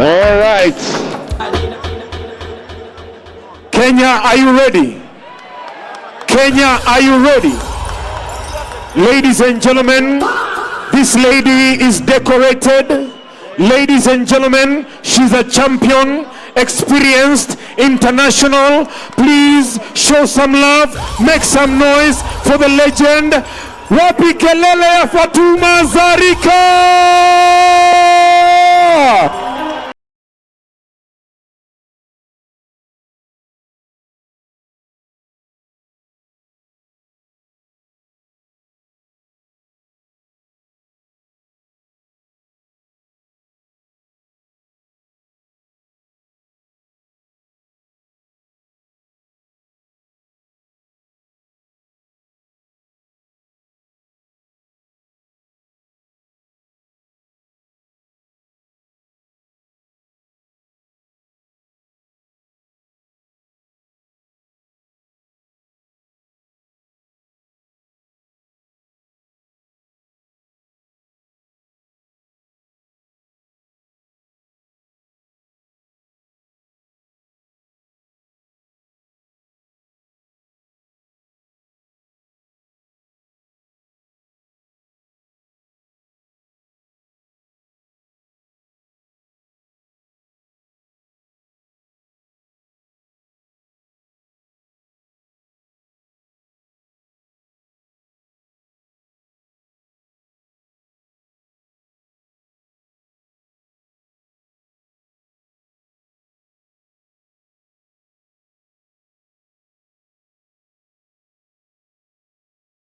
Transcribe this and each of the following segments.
All right. Kenya, are you ready? Kenya, are you ready? Ladies and gentlemen, this lady is decorated. Ladies and gentlemen, she's a champion, experienced, international. Please show some love, make some noise for the legend. Wapi kelele ya Fatuma Zarika!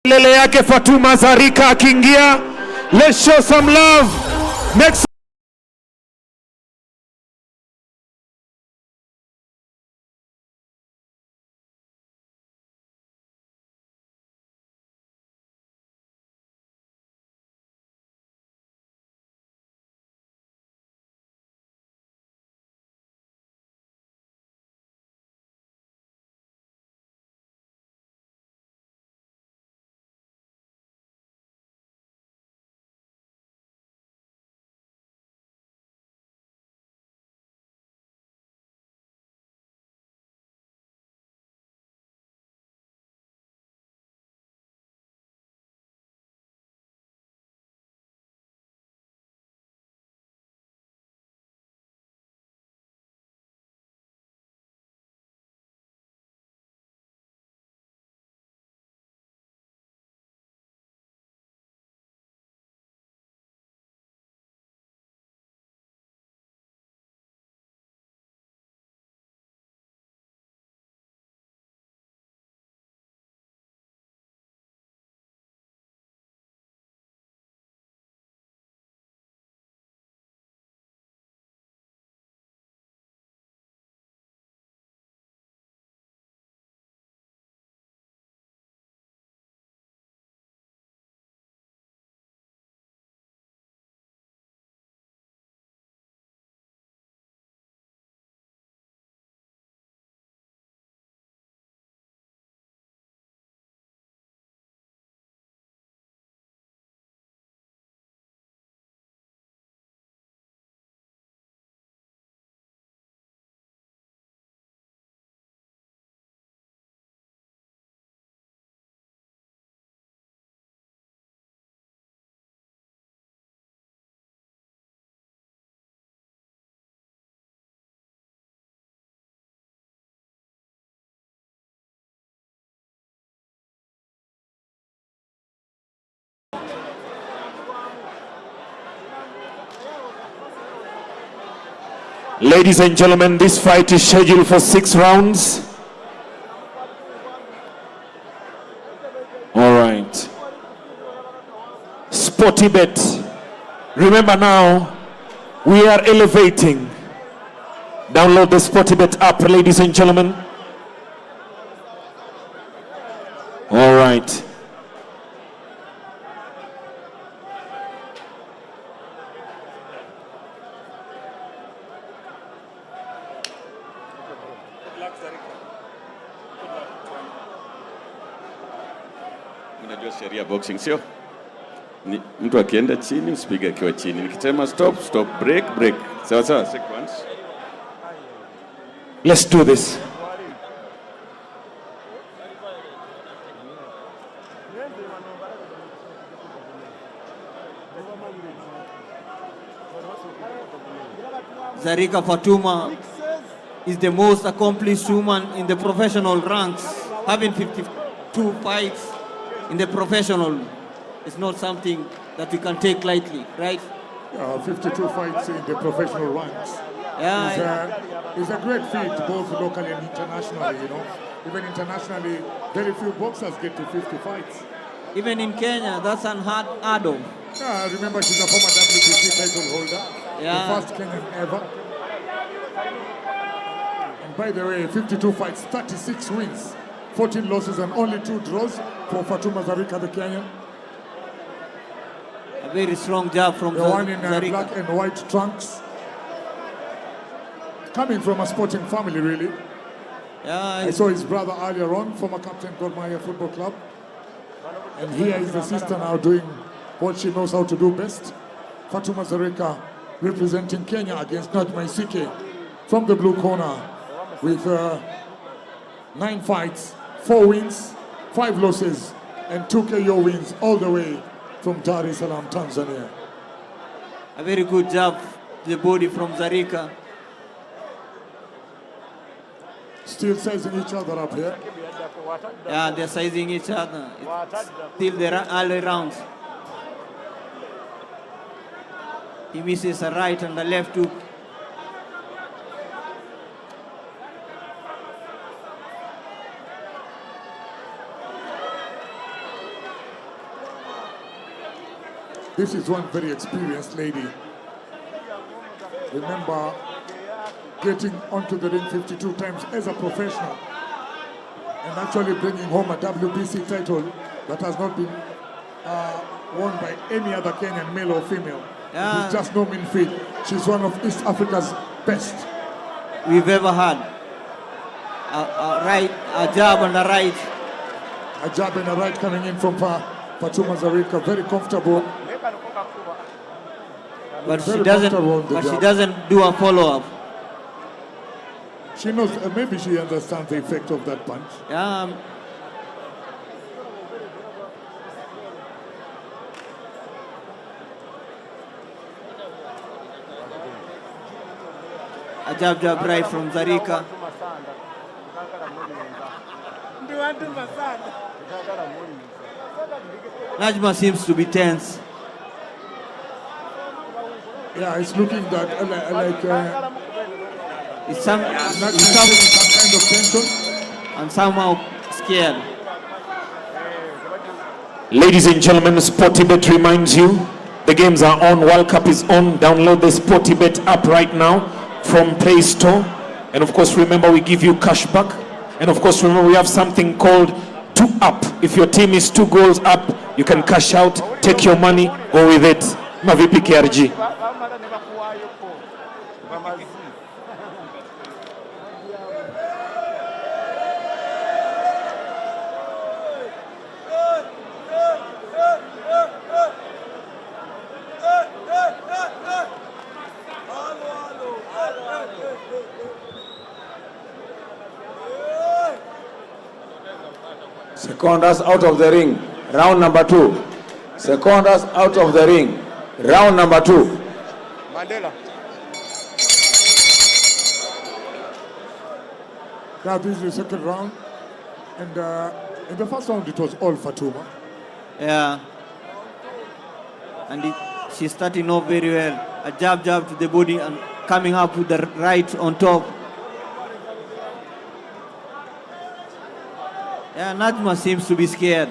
Lele yake Fatuma Zarika akiingia. Let's show some love. Next. Ladies and gentlemen, this fight is scheduled for 6 rounds. All right. Sporty bet. Remember now, we are elevating. Download the Sporty bet app, ladies and gentlemen. All right. Unajua sheria boxing sio? Mtu akienda chini usipige akiwa chini. Nikisema stop, stop, break, break. Sawa sawa, sequence. Let's do this. Zarika Fatuma is the most accomplished woman in the professional ranks, having 52 fights in the professional. It's not something that we can take lightly, right? 52 fights in the professional ranks. Yeah, It's a great feat, both locally and internationally, you know. Even internationally, very few boxers get to 50 fights. even in Kenya, that's unheard of. Yeah, remember she's a former WBC title holder, Yeah. the first Kenyan ever. And by the way, 52 fights, 36 wins, 14 losses and only 2 draws for Fatuma Zarika, the Kenyan. A very strong job from The one in Zarika. black and white trunks. Coming from a sporting family, really. Yeah, I saw his brother earlier on, former captain Gor Mahia Football Club. And here is the sister now doing what she knows how to do best. Fatuma Zarika representing Kenya against Najma Isike from the blue corner with 9 fights, 4 wins, 5 losses, and 2 KO wins all the way from Dar es Salaam, Tanzania. a very good job to the body from Zarika. Still sizing each other up here. Yeah, they're sizing each other. It's still the early rounds. He misses a right and a left hook. This is one very experienced lady. Remember getting onto the ring 52 times as a professional and actually bringing home a WBC title that has not been won by any other Kenyan, male or female. Yeah. It's just no mean feat. She's one of East Africa's best. We've ever had. A jab and a right. A jab and a right coming in from Fatuma Zarika, very comfortable. But Very she doesn't. comfortable on the But she jab. doesn't do a follow-up. She knows, maybe she understands the effect of that punch. Yeah. A jab right from Zarika. Najma seems to be tense. Yeah, it's looking that He's some kind of tension. and somehow scared. Ladies and gentlemen, Sportybet reminds you, the games are on, World Cup is on. Download the Sportybet app right now from Play Store. And of course, remember we give you cash back. And of course, remember we have something called 2 up. If your team is 2 goals up, you can cash out, take your money, go with it. Mavipi KRG. Secondas out of the ring, round number 2. Secondas out of the ring, round number 2. Mandela. Now this is the second round. And in the first round it was all Fatuma. Yeah. And she's starting off very well. A jab to the body and coming up with the right on top. Yeah, Najma seems to be scared.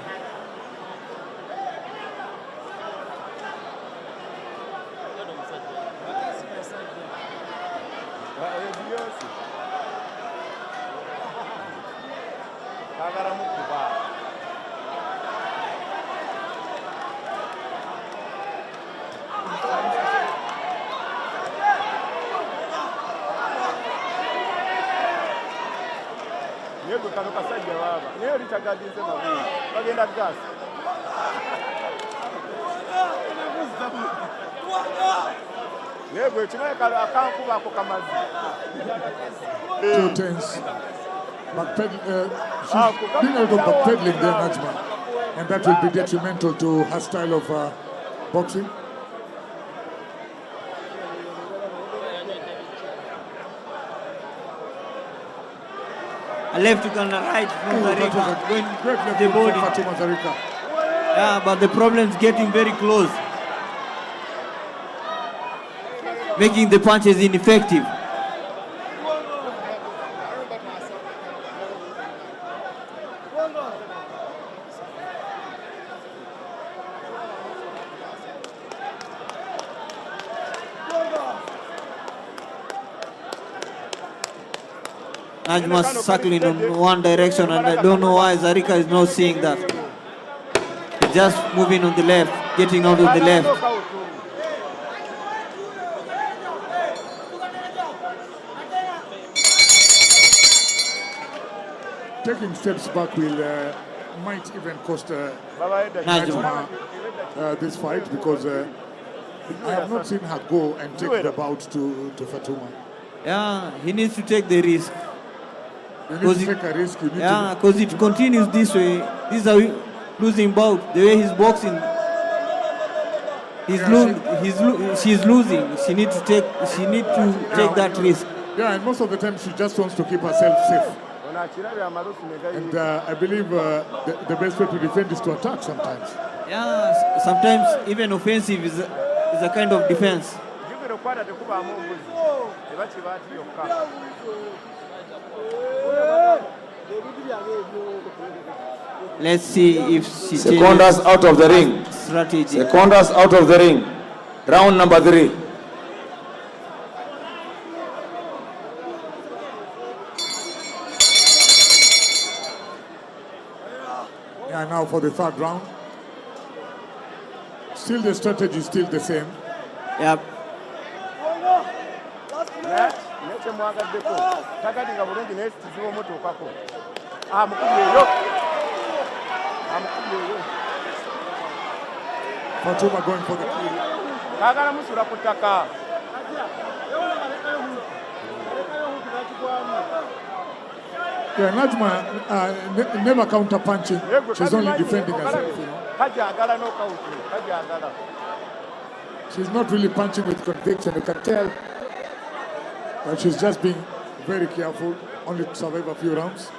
Two tens. She's doing a lot of backpedaling there, Najma. And that will be detrimental to her style of boxing. A left hook and a right from Zarika. Going Great left the hook body. from Fatuma Zarika. Yeah, but the problem is getting very close, making the punches ineffective. Najma's circling in one direction, and I don't know why Zarika is not seeing that. He's just moving on the left, getting out of the left. Taking steps back will might even cost Najma. this fight, because I have not seen her go and take the bout to Fatuma. Yeah, he needs to take the risk. You need to take a risk. You need Yeah, because it continues this way. This is a losing bout. The way he's boxing, she's losing. She needs to take that risk. Yeah, and most of the time she just wants to keep herself safe. And I believe the best way to defend is to attack sometimes. Yeah, sometimes even offensive is a kind of defense. Let's see if she Secondas out of the ring. strategy. Secondas out of the ring. Round number 3. Yeah, now for the third round. Still the strategy is still the same. Yep. Fatuma going for the kill. Yeah, Najma never counter punching. She's only defending herself. You know? She's not really punching with conviction. You can tell that she's just being very careful, only to survive a few rounds.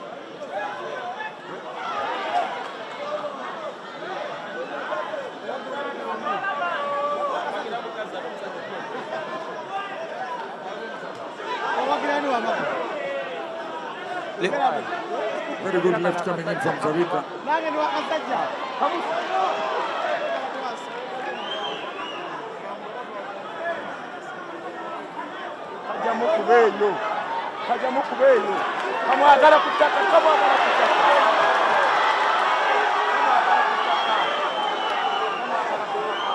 Very good left coming in from Zarika.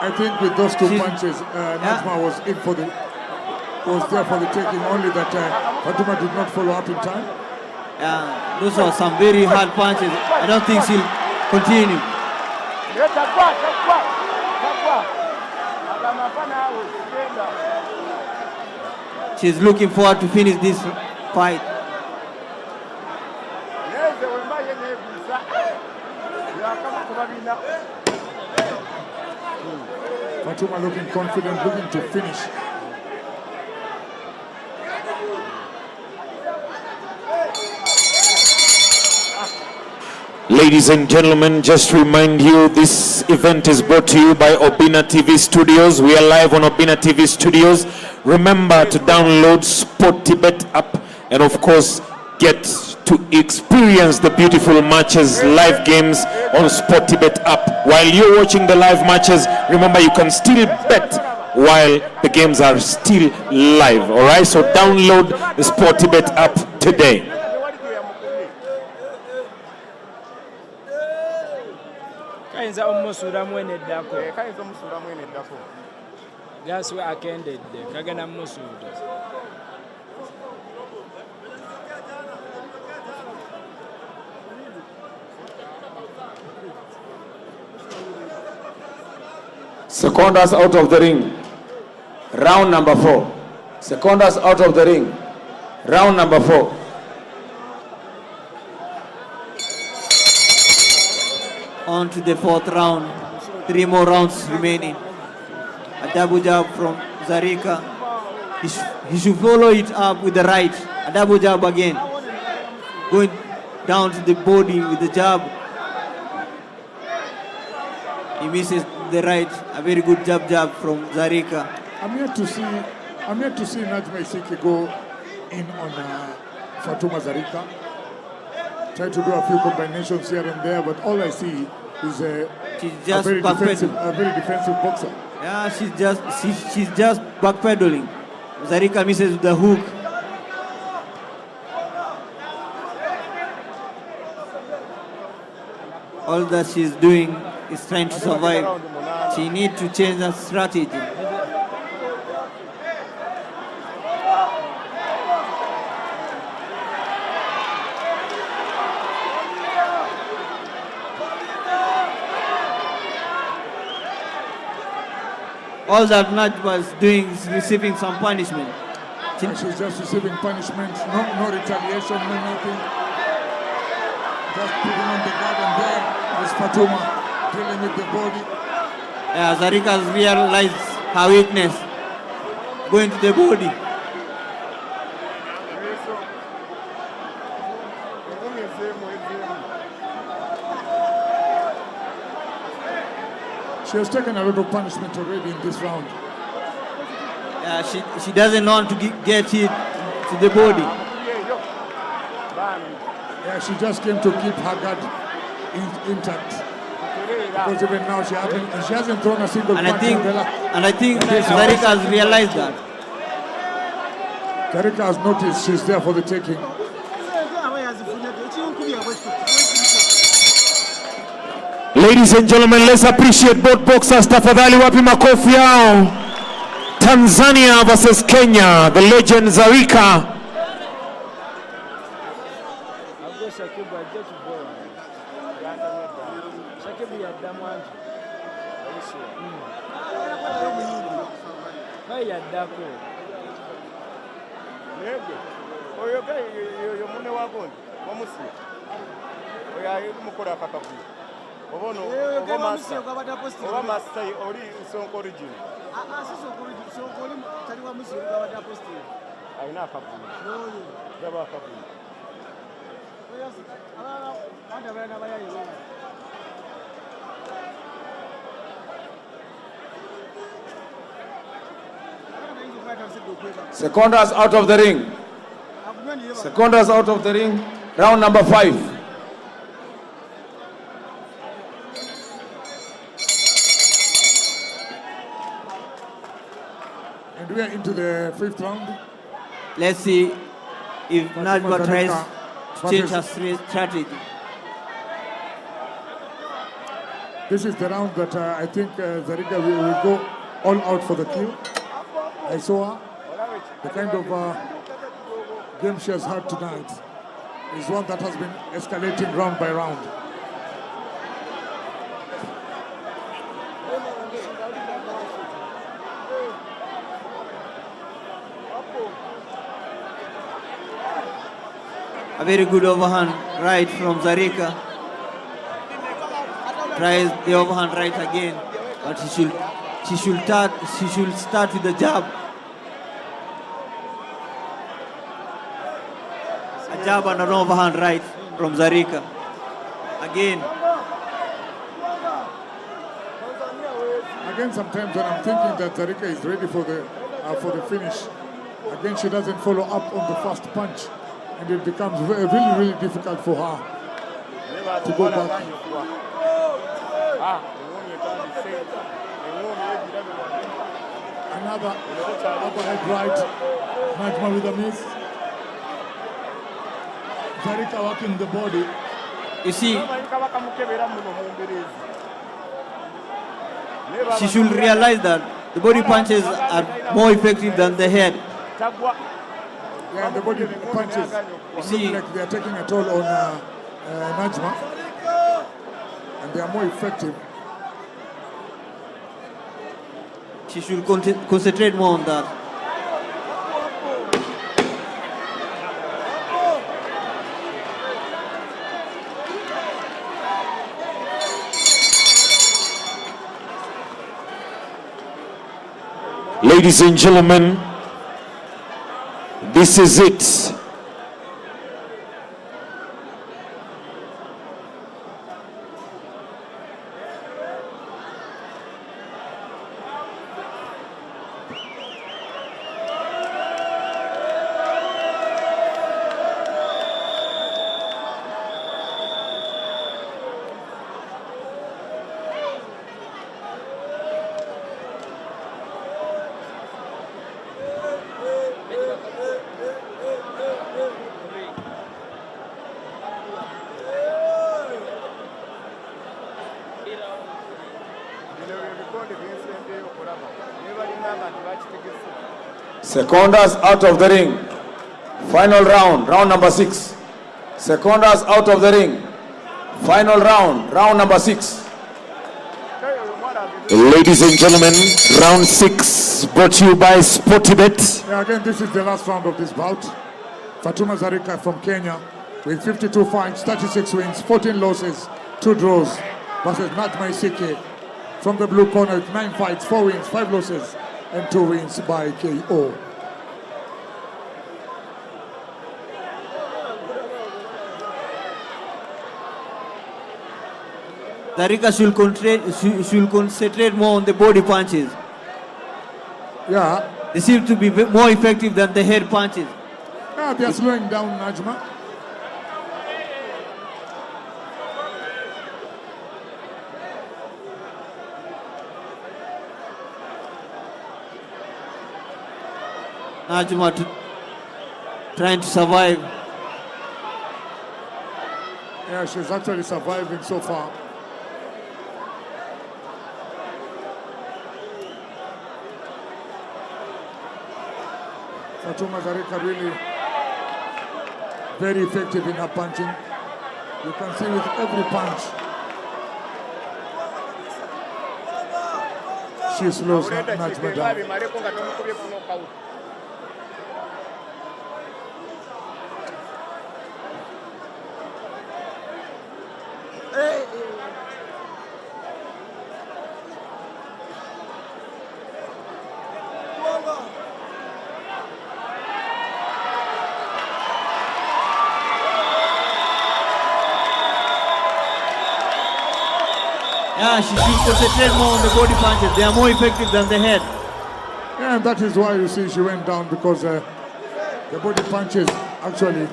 I think with those two punches, Najma was there for the taking, only that Fatuma did not follow up in time. Yeah, those are some very hard punches. I don't think she'll continue. She's looking forward to finish this fight. Fatuma looking confident, looking to finish. Ladies and gentlemen, just remind you, this event is brought to you by Obina TV Studios. We are live on Obina TV Studios. Remember to download Sport Tibet app and of course get to experience the beautiful matches, live games on Sport Tibet app. While you're watching the live matches, remember you can still bet while the games are still live. All right, so download the Sport Tibet app today. Kayinza omusuulamu eneddako. Gaswe akendedde kagenda mumusuuda. Secondas out of the ring. Round number 4. Secondas out of the ring. Round number 4. On to the 4th round. 3 more rounds remaining. A double jab from Zarika. He should follow it up with the right. A double jab again. Going down to the body with the jab. He misses the right. A very good jab from Zarika. I'm yet to see Najma Isiki go in on Fatuma Zarika. Try to do a few combinations here and there, but all I see is a very defensive boxer. Yeah, she's just backpedaling. Zarika misses the hook. All that she's doing is trying to survive. She needs to change her strategy. All that Najma is doing is receiving some punishment. She's just receiving punishment, no retaliation, no nothing. Just putting on the guard, and there is Fatuma dealing with the body. Yeah, Zarika has realized her weakness, going to the body. She has taken a lot of punishment already in this round. Yeah, she doesn't want to get hit to the body. Yeah, she just came to keep her guard intact. Because even now she hasn't thrown a single punch. And I think Zarika has realized that. Zarika has noticed she's there for the taking. Ladies and gentlemen, let's appreciate both boxers. Tafadhali wapi makofi yao. Tanzania versus Kenya, the legend Zarika. Secondas out of the ring. Secondas out of the ring. Round number 5. And we are into the 5th round. Let's see if Najma tries to change her strategy. This is the round that I think Zarika will go all out for the kill. I saw her. The kind of game she has had tonight is one that has been escalating round by round. A very good overhand right from Zarika. Tries the overhand right again, but she should start with the jab. A jab and an overhand right from Zarika. Again. Again, sometimes when I'm thinking that Zarika is ready for the finish, again she doesn't follow up on the first punch, and it becomes really difficult for her to go back. Another overhead right. Najma with a miss. Zarika working the body. You see, she should realize that the body punches are more effective than the head. Yeah, the body punches look like they are taking a toll on Najma, and they are more effective. She should concentrate more on that. Ladies and gentlemen, this is it. Secondas out of the ring. Final round, round number 6. Secondas out of the ring. Final round, round number 6. Ladies and gentlemen, round 6 brought to you by Sportybet. Yeah, again, this is the last round of this bout. Fatuma Zarika from Kenya with 52 fights, 36 wins, 14 losses, 2 draws versus Najma Isike from the blue corner with 9 fights, 4 wins, 5 losses and 2 wins by KO. Zarika should concentrate more on the body punches. Yeah, They seem to be more effective than the head punches. yeah, they are slowing down Najma. Najma trying to survive. Yeah, she's actually surviving so far. Fatuma Zarika really very effective in her punching. You can see with every punch she slows Najma down. Yeah, she should concentrate more on the body punches. They are more effective than the head. Yeah, and that is why you see she went down, because the body punches actually.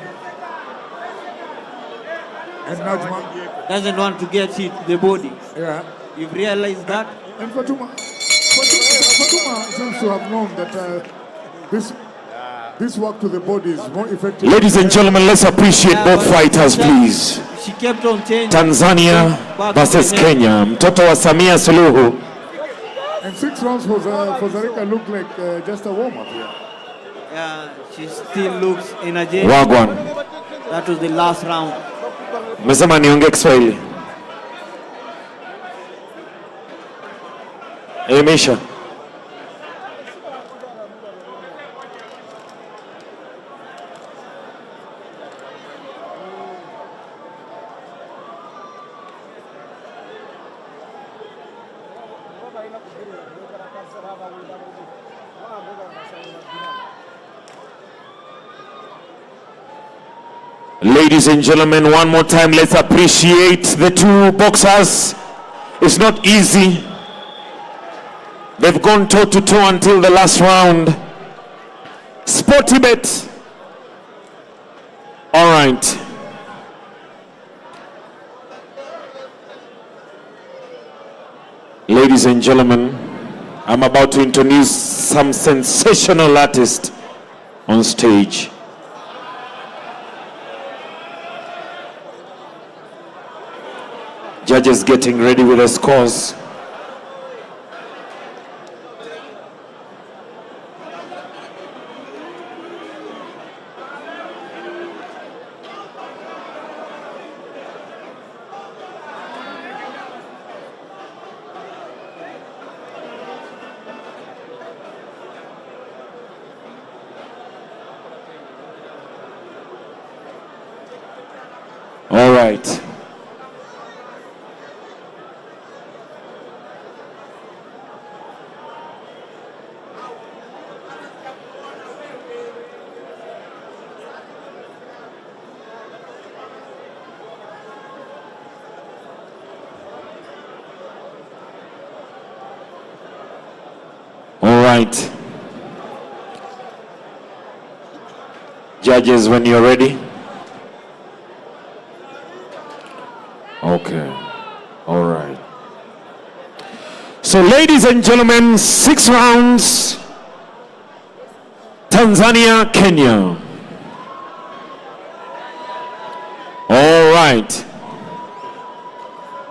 And Najma, Doesn't want to get hit the body. yeah. You've realized that? And Fatuma seems to have known that this work to the body is more effective. Ladies and gentlemen, let's appreciate both fighters, please. She kept on changing. Tanzania versus Kenya. Mtoto wa Samia Suluhu. And 6 rounds for Zarika looked like just a warm-up here. Yeah, she still looks energetic. Wagwan. That was the last round. Mesema niongee Kiswahili. Imeisha. Ladies and gentlemen, one more time, let's appreciate the two boxers. It's not easy. They've gone toe to toe until the last round. Sportybet. All right. Ladies and gentlemen, I'm about to introduce some sensational artist on stage. Judges getting ready with the scores. right. All right. Judges, when you're ready. Okay. All right. So, ladies and gentlemen, 6 rounds. Tanzania, Kenya. All right.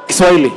Kiswahili.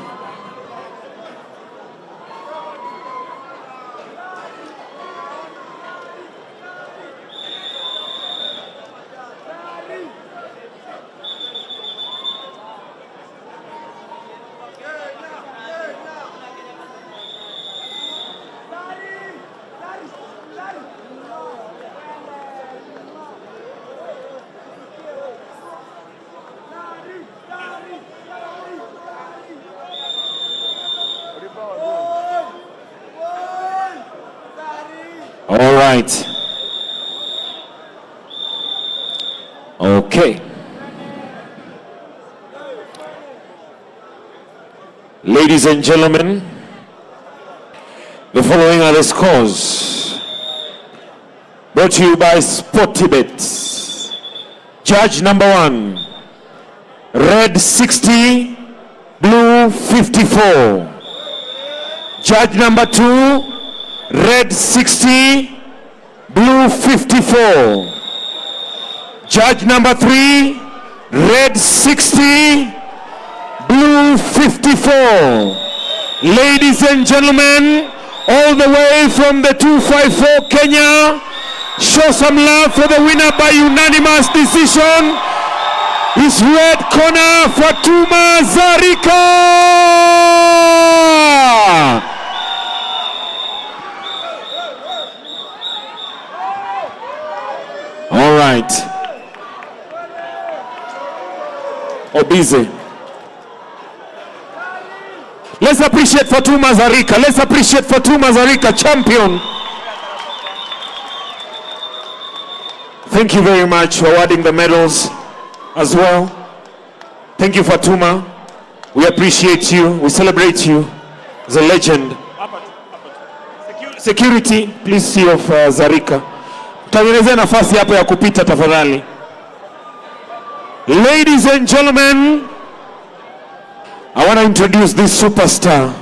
All right. Okay. Ladies and gentlemen, the following are the scores. Brought to you by Sportibet. Judge number 1, red 60, blue 54. Judge number 2, red 60, blue 54. Judge number 3, red 60, blue 54. Ladies and gentlemen, all the way from the 254 Kenya, show some love for the winner by unanimous decision. Is red corner Fatuma Zarika. All right. Obize. Let's appreciate Fatuma Zarika. Let's appreciate Fatuma Zarika, champion. Thank you very much for awarding the medals as well. Thank you, Fatuma. We appreciate you. We celebrate you as a legend. Security, please see of Zarika. Tengenezea nafasi hapo ya kupita tafadhali. Ladies and gentlemen, I want to introduce this superstar.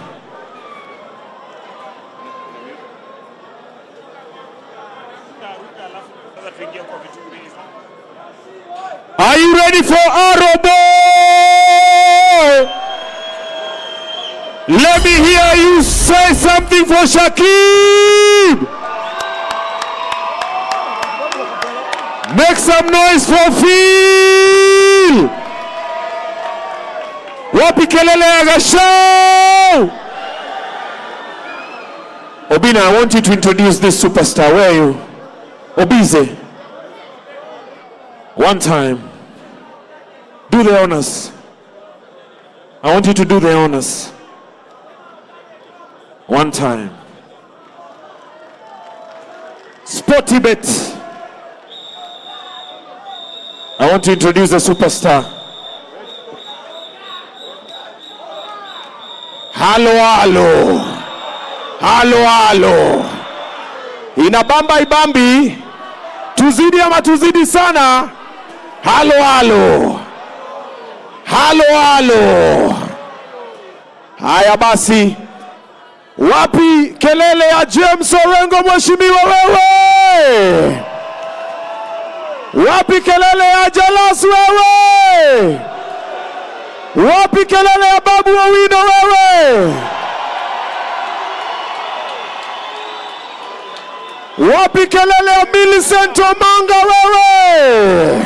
Are you ready for Arobo? Let me hear you say something for SHAKIB. Make some noise for Phil. Wapi kelele ya Gasho? Obina, I want you to introduce this superstar. Where are you? Obize. One time. Do the honors. I want you to do the honors. One time. Sportibet. I want to introduce the superstar. Halo, halo. Halo, halo. Inabamba ibambi. Tuzidi ama tuzidi sana. Halo, halo. Halo, halo. Haya basi. Wapi kelele ya James Orengo mheshimiwa wewe? Wapi kelele ya Jalas wewe? Wapi kelele ya BWOY wewe? Wapi kelele ya Millicent Omanga wewe?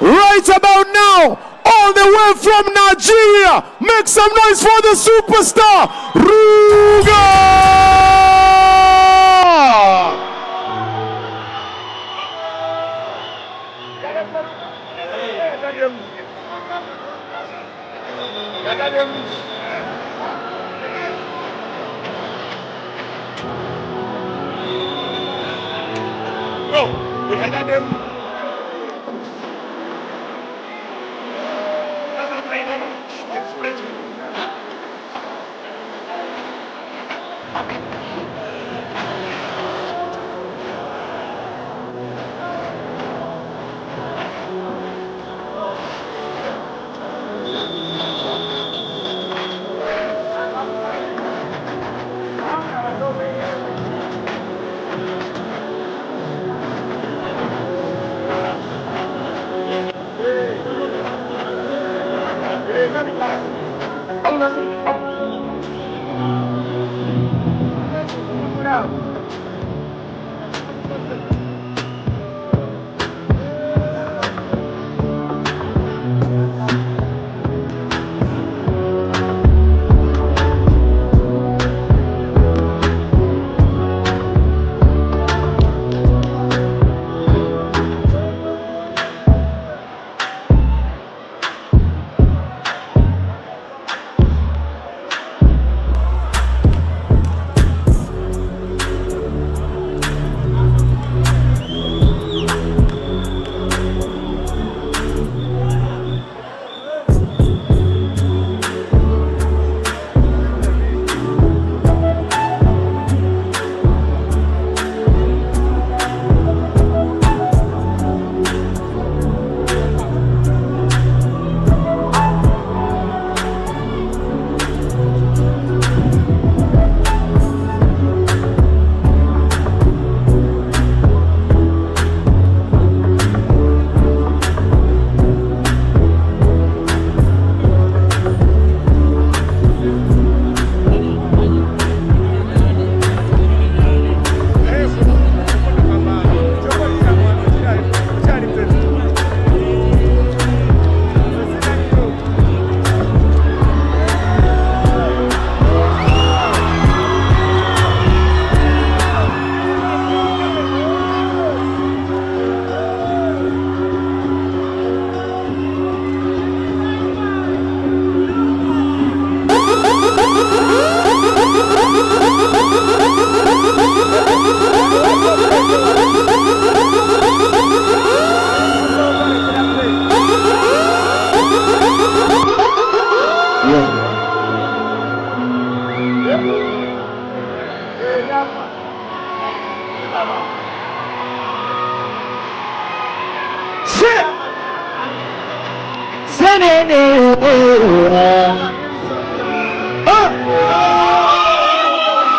Right about now, all the way from Nigeria, make some noise for the superstar, Ruga!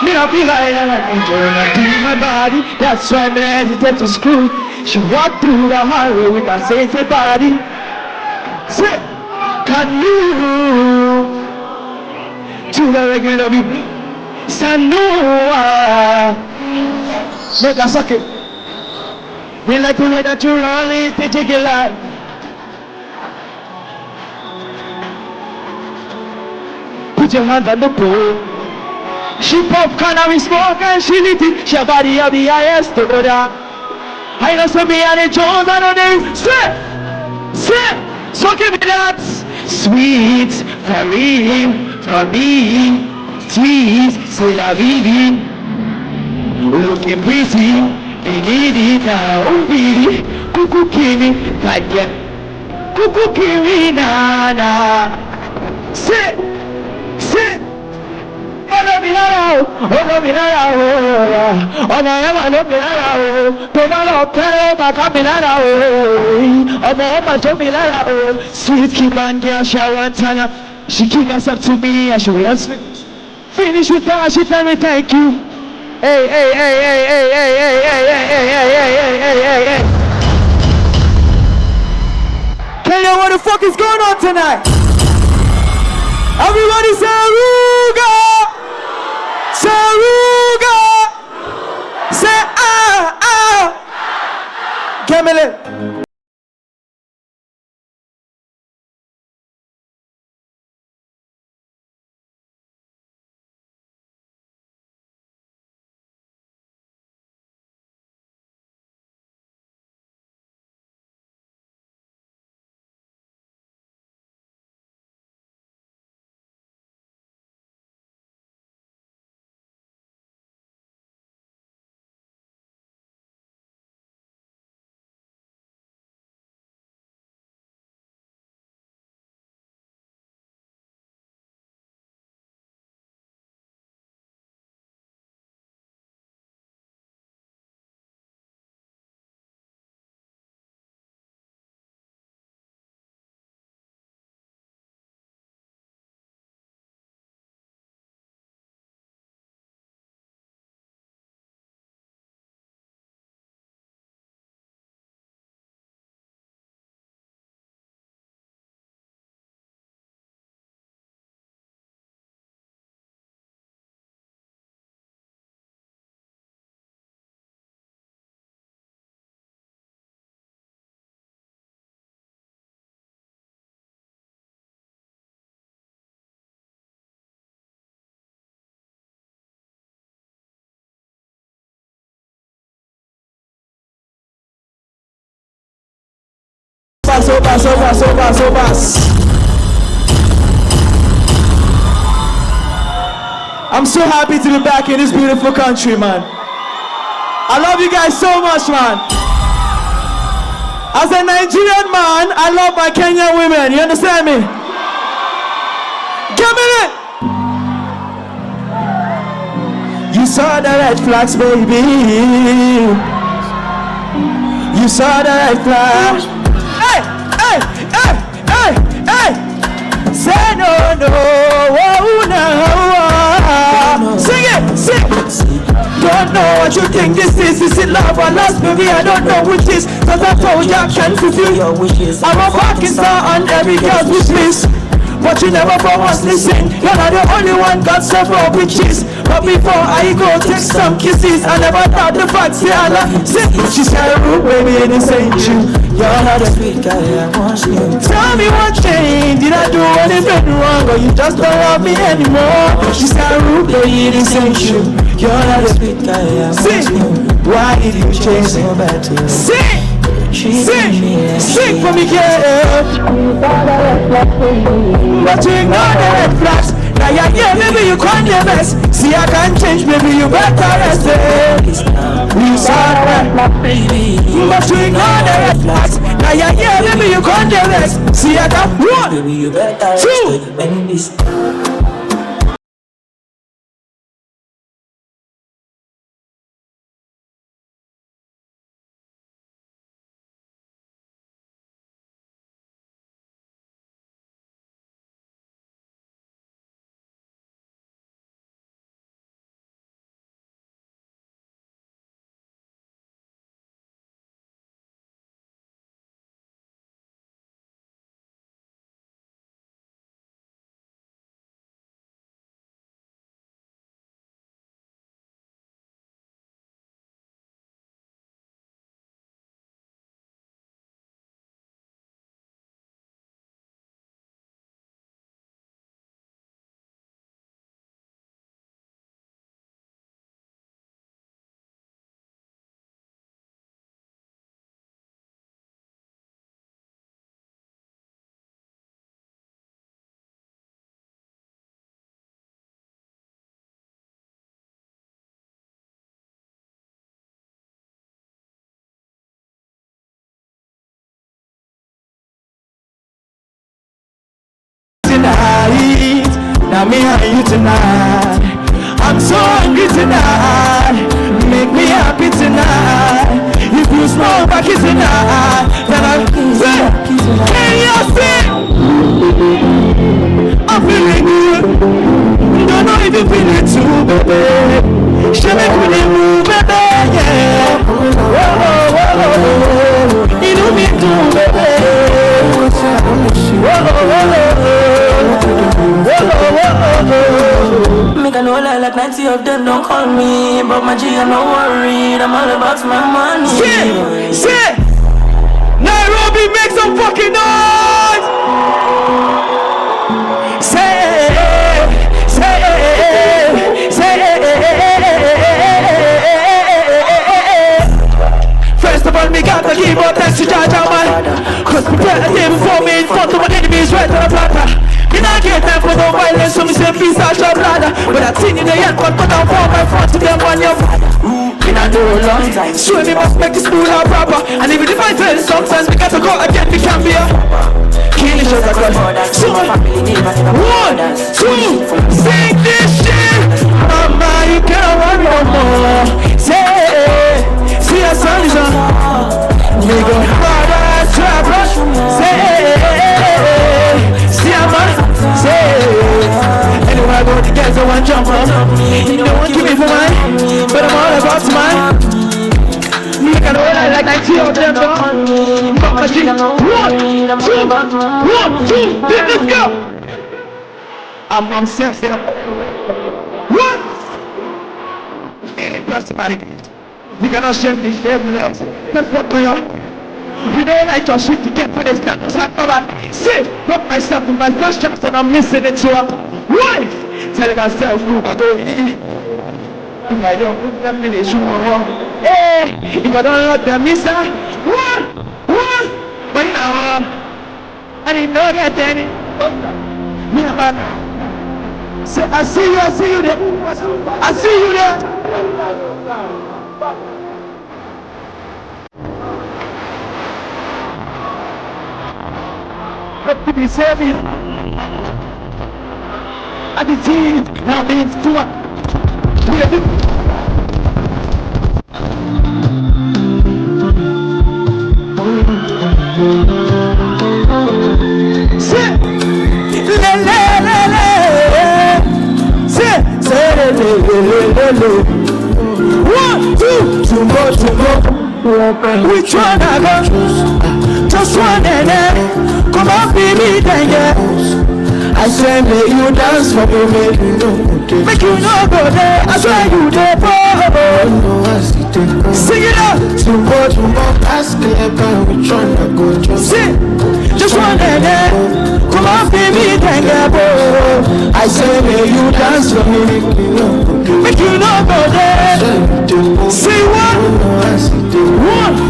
Me not feel like I like enjoying my body. That's why me hesitate to screw. She walked through the hallway with a sexy body. Say, can you to the regular people? Sanua, make a suck it. We like the way that you roll it, they take it like. Put your hands on the pole. She pop cannabis smoke and she lit it. She body of the highest order. I know some me and the Jones and the names. Say, so give me that. Sweet, very, for me. Tease, c'est la vie. Looking pretty, we need it now. Oh baby, cuckoo kimi, kaje. Cuckoo kimi na na. Say. Ọ̀nà mi lára o, ọmọ yẹn wà lómi lára o, tó bá lọ pẹ́ bàtà mi lára o, ọmọ ọmọ tó mi lára o. Sweet Kimani, Shawantana, she came herself to me and she was finish with her, she tell me thank you. Hey. Kenyan, what the fuck is going on tonight? Everybody say Vurugu! Vurugu! Say Gemele! I'm so happy to be back in this beautiful country, man. I love you guys so much, man. As a Nigerian man, I love my Kenyan women. You understand me? Give me it. You saw the red flags, baby. You saw the red flags. Hey, hey, hey, hey, hey. Say no, no, oh, no. Sing it, sing. Don't know what you think this is. Is it love or lust, baby? I don't know which is. Cause I told you I can't fulfill your wishes. I'm a fucking star on every girl's wish list. But you never for once listen. You're not the only one got several bitches. But before I go take some kisses, I never thought the facts say I love. She said, "Rude baby, this ain't you. You're not a sweet guy, I want you." Tell me what changed. Did I do anything wrong, or you just don't love me anymore? She said, "Rude baby, this ain't you. You're not a sweet guy, I want you. Why did you change so bad to me?" Sing! Sing for me, girl. But you ignore the red flags. Now you're here, maybe you can't your best. See, I can't change, maybe you better rest it. You saw that, baby. But you ignore the red flags. Now you're here, maybe you can't your best. See, I got 1, 2. Now me and you tonight. I'm so hungry tonight. Make me happy tonight. If you smile back tonight, then I'll say, can you see? I'm feeling good. Don't know if you feel it too, baby. She make me move, baby, yeah. Whoa, whoa, whoa. You know me too, baby. Whoa, whoa, whoa. Make a no lie, like 90 of them don't call me. But my G, I'm not worried. I'm all about my money. Shit! Nairobi, make some fucking noise! First of all, me got to give up thanks to Jaja, man. Cause prepare the day before me in front of my enemies right on the platter. Me not get time for no violence, so me say peace out your bladder. But I think in the end, but down for my front to them on your me not do a long time. Sure, me must make this school out proper. And even if I fail sometimes, we got to go again, we can be a kill each other, so 1, 2, sing this shit. Mama, you can't worry no more. Say, see a sun is on. We go harder, trap rush. Say, see a man. Say, anywhere I go to get so one jump up. You don't want to give me for mine, but I'm all about mine. Make a roll like 90 of them. 1, 2, let's go. I'm sensitive. 1. That's about it. You cannot share this everything else. That's what we are. You don't like your shit to get for this stuff. So I come back, sit, put myself in my first chance and I'm missing it to her. Wife! Telling myself, look, I don't if I don't put them in the shoe, hey, if I don't let them miss her, 1, 1, but I didn't know that, Danny. Say, I see you there. I see you there. But to be saving, I did see it. Now means too much. One, two more. We tryna go, just one and then come on, baby, then yeah. I say make you dance for me, make you know go there. I swear you there, sing it up. Tomorrow, ask about we tryna go, sing, just one and then come on, baby, then yeah. I say make you dance for me, make you know go there. See one,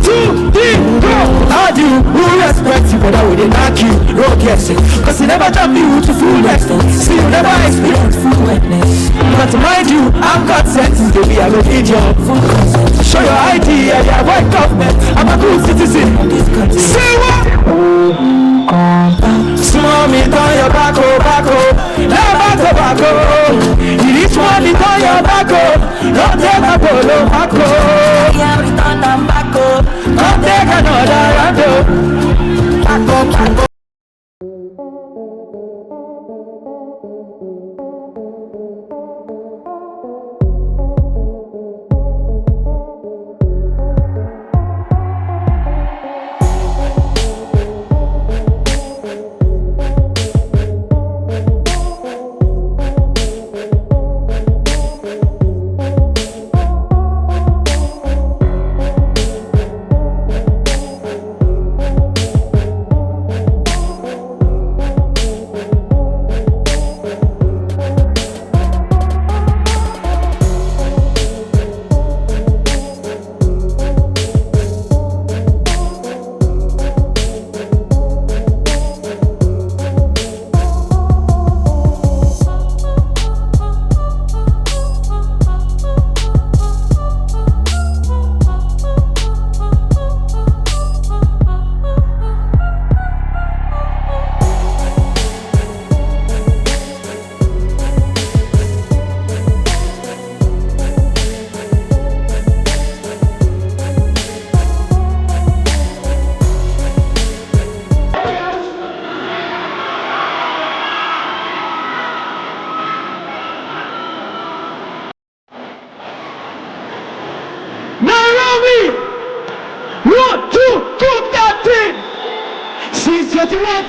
two, three, go. How do you respect you, but I wouldn't knock you, no guessing, cause you never done me with your full extent. See you never experience full wetness. But to mind you, I've got sense, baby, I will need your full consent. Show your ID, and your white government, I'm a good citizen. Say what? Small me down your back, never tobacco. It is one it on your back, don't take a polo back. Yeah, we turn them back, don't take another round. Back.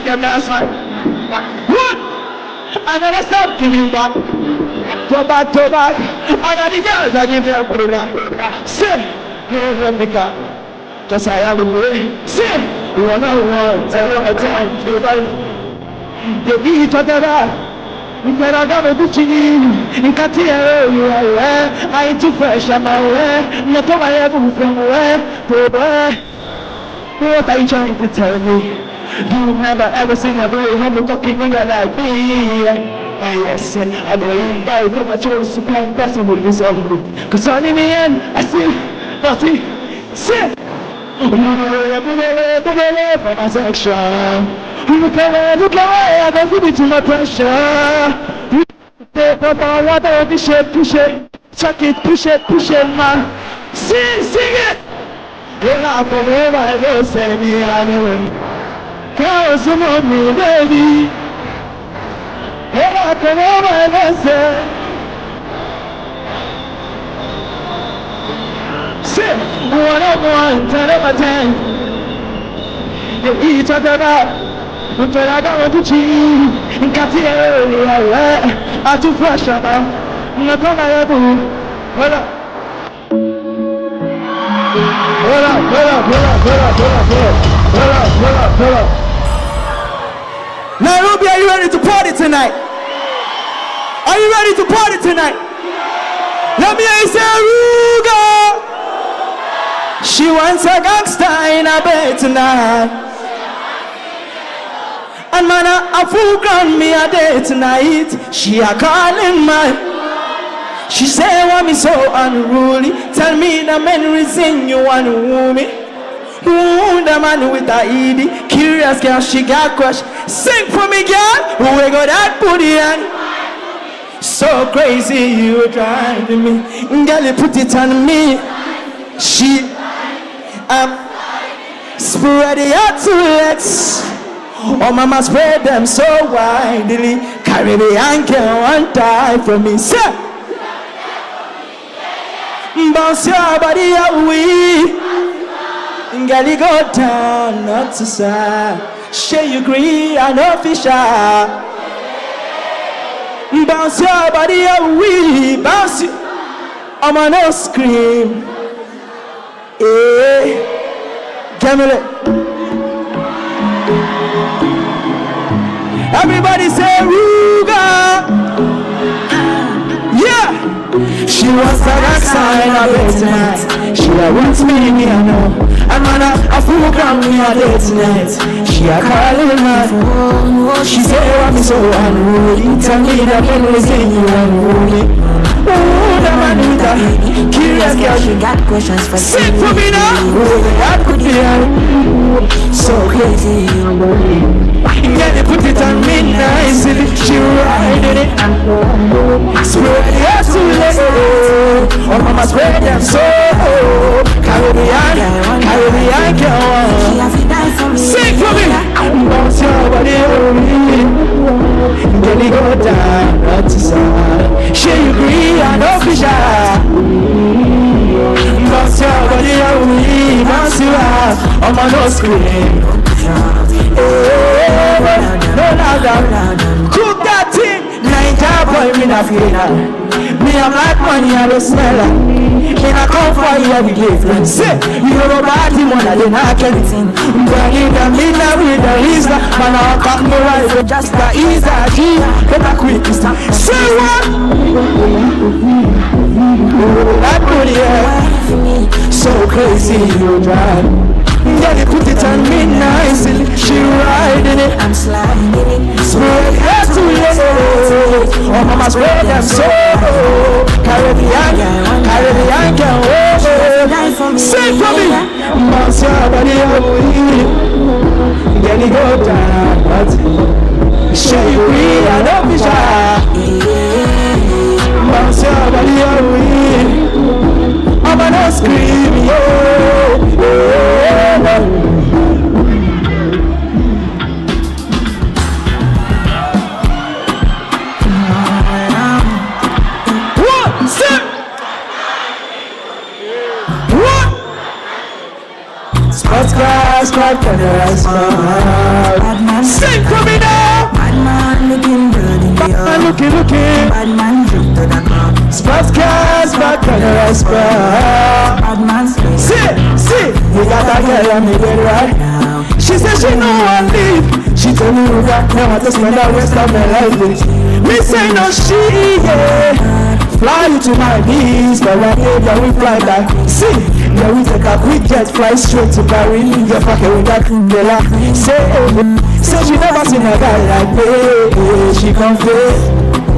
Them last one. What? And then I stop giving back. Go back. And then the girls are giving them program. Say, Rebecca, just I am away. Say, one, tell them a time to buy. They beat whatever. We better go to the chin. In Katia, you are I ain't too fresh, I'm away. Not over here, from away. What are you trying to tell me? You never ever seen a boy who talking nigga like me. Yes, I believe I know my choice to plan person with this all. Cause only in the end, I see nothing. Sit! For my section. Look away, I don't give it to my pressure. Take up all water, push it. Chuck it, push it, man. Sing it! You're not forever, I will say me, I know. Cause I'm on me, baby. Hey, I can never say. Sit, 1 10 over 10. They eat other up. But I got to cheat. In Katia, I'm too fresh now. I'm not gonna do. Hold up. Nairobi, are you ready to party tonight? Are you ready to party tonight? Let me hear you say Vurugu. She wants a gangster in her bed tonight. And man, a full ground me a day tonight. She a calling man. She say want me so unruly. Tell me the men reason you want to woo me. Who the man with the ED? Curious girl, she got crush. Sing for me, girl. Who we got that booty on? So crazy, you driving me. Girl, you put it on me. She spread it out to legs. Oh, mama spread them so widely. Caribbean girl won't die for me. Say, bounce your body away. Girl, you go down, not to side. Share you agree, I know fisher. Bounce your body away, bounce you. I'm on no scream. Hey, give me it. Everybody say Ruga. Yeah. She wants to dance in a bed tonight. She wants me, I know. And man, a full ground me a day tonight. She a calling my phone. She say want me so unruly. Tell me that when we say you unruly. Oh, the man with the curious girl. She got questions for sing for me now. Oh, that could be so crazy. Yeah, they put it on me nicely. She riding it. Spread it out to let oh, mama spread them so Caribbean girl. Sing for me. Bounce your body over me. Then you go down, not to side. She agree, I know for sure. Bounce your body over me. Bounce you out, I'm on no screen. No louder. Cook that thing. Ninja boy, me not feeling. Me a black money, I don't smell it. Me not come for you every day, friend. Say, you know about him when I didn't have anything. But in the middle with the Lisa, man, I'll come no right, but just the easy G. Get a quick time. Say what? That booty, yeah. So crazy, you drive. Yeah, they put it on me nicely. She riding it, I'm sliding it. Spread her to let oh, mama spread them so Caribbean girl. Sing for me. Bounce your body away. Then you go down, but share you real, I don't be shy. Bounce your body away. I'm gonna scream, yo. Sports cars, quite generous. Bad man, sing for me now. Bad man looking good in the air. Looking. Bad man drip to the club. Sports cars, quite generous. Bad man, see, you got that girl on me bed right now. She said she no one leave. She told me that never to spend the rest of my life with. Me say no she, yeah. Fly you to my knees, but one day that we fly back. See, yeah, we take a quick jet, fly straight to Paris. Your pocket with that umbrella. Say she never seen a guy like me. She confess.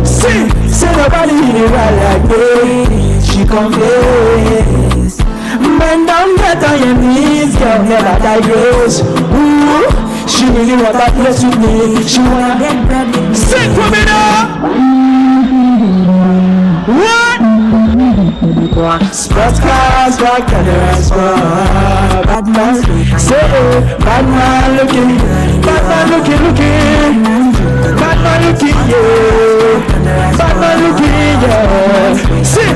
See, say nobody in the right like me. She confess. Bend down, get on your knees, girl, never digress. Ooh, she really want that place with me. She wanna get bread. Sing for me now. What? Sports cars, like cameras, bad man. Say, bad man looking, yeah. Bad man looking, yeah. See,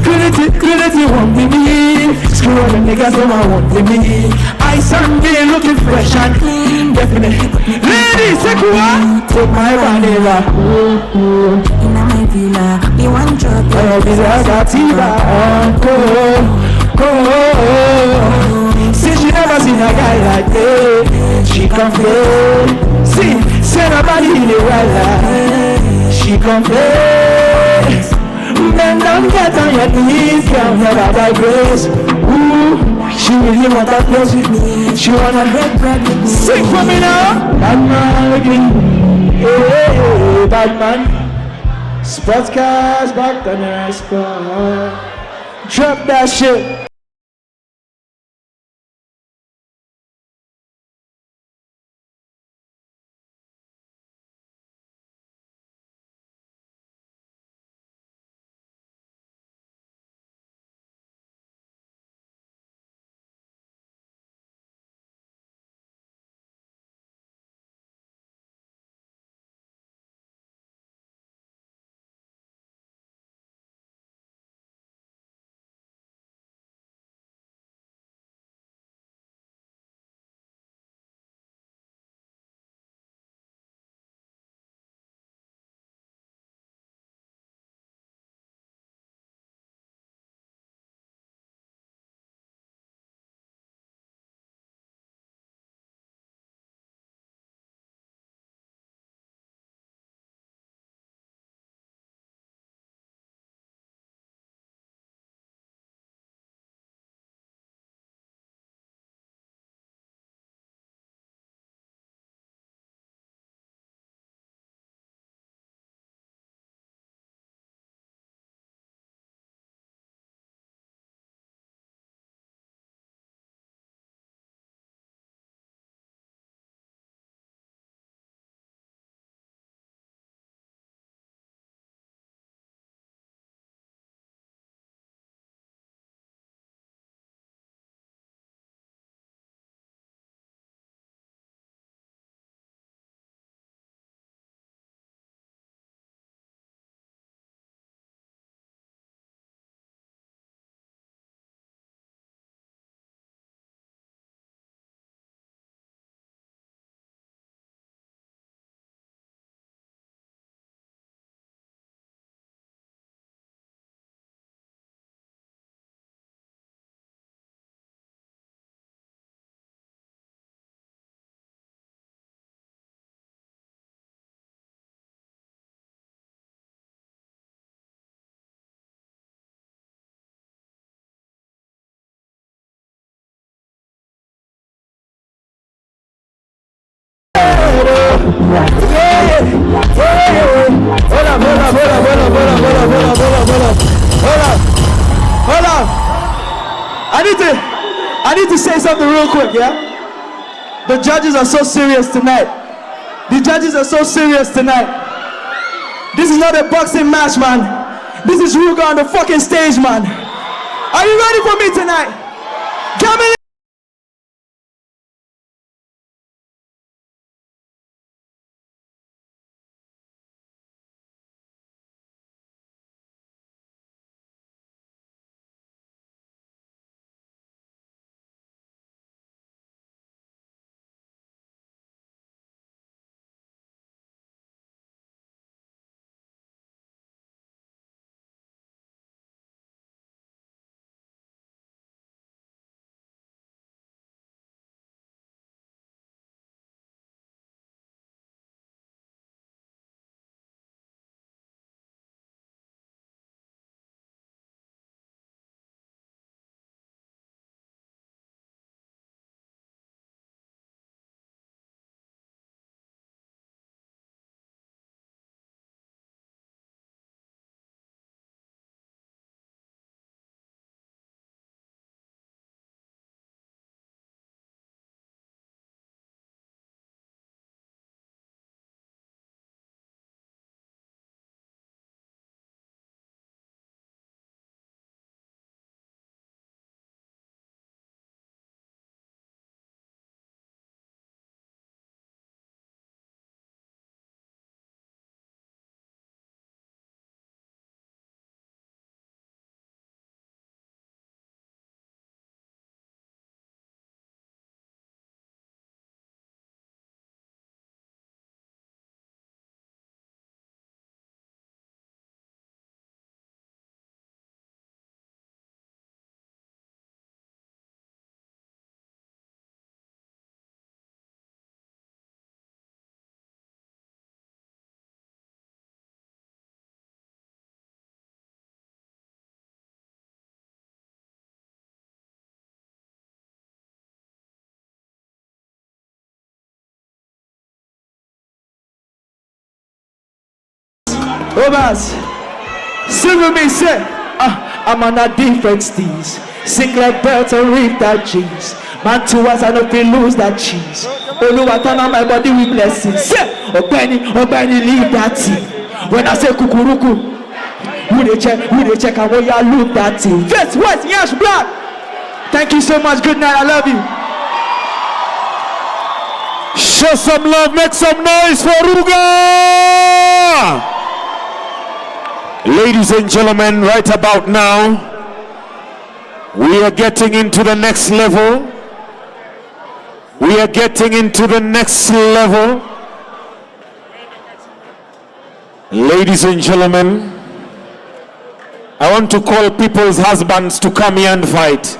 Credit won't be me. Screw all the niggas who won't be me. Ice and be looking fresh and clean, definitely. Ladies, take what? Take my vanilla. In my villa, you want drop. Oh, this is a tiva on cold. See, she never seen a guy like this. She confess. See, say nobody in the right life. She confess. Bend down, get on your knees, girl, never digress. Ooh, she really want that place with me. She wanna break bread with me. Sing for me now. Bad man again. Hey, bad man. Sports cars back on the spot. Drop that shit. Hold on. I need to say something real quick, yeah? The judges are so serious tonight. The judges are so serious tonight. This is not a boxing match, man. This is Vurugu on the fucking stage, man. Are you ready for me tonight? Come in. Obas. Sing with me, say, I'm on a different stage. Sing like birds and reap that cheese. Man to us, I don't feel lose that cheese. Oluwa turn on my body with blessings. Say, Obeni, leave that thing. When I say kukuruku, who they check and where you look that thing. First, what? Yes, blood. Thank you so much. Good night. I love you. Show some love, make some noise for Vurugu! Ladies and gentlemen, right about now, we are getting into the next level. We are getting into the next level. Ladies and gentlemen, I want to call people's husbands to come here and fight.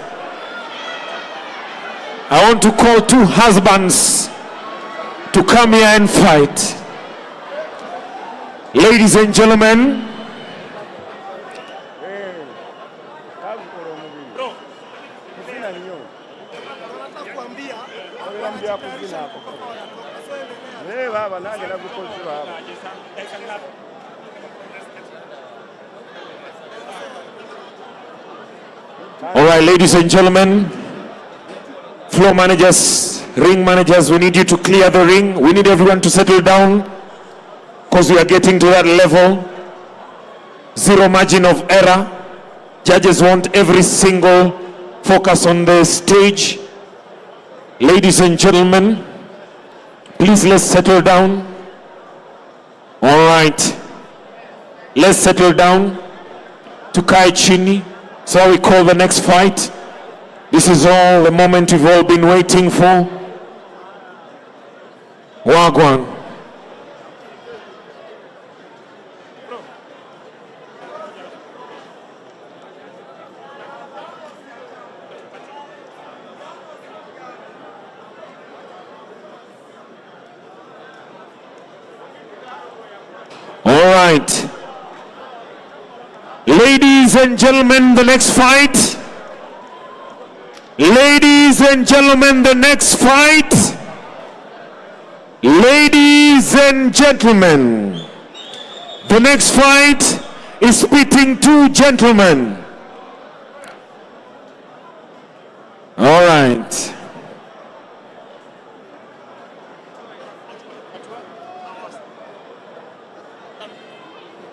I want to call 2 husbands to come here and fight. Ladies and gentlemen, all right, ladies and gentlemen, floor managers, ring managers, we need you to clear the ring. We need everyone to settle down because we are getting to that level. 0 margin of error. Judges want every single focus on the stage. Ladies and gentlemen, please let's settle down. All right, let's settle down. Tukae chini. So we call the next fight. This is all the moment we've all been waiting for. Wagwan. All right. Ladies and gentlemen, the next fight. Ladies and gentlemen, the next fight. Ladies and gentlemen, the next fight is pitting 2 gentlemen. All right.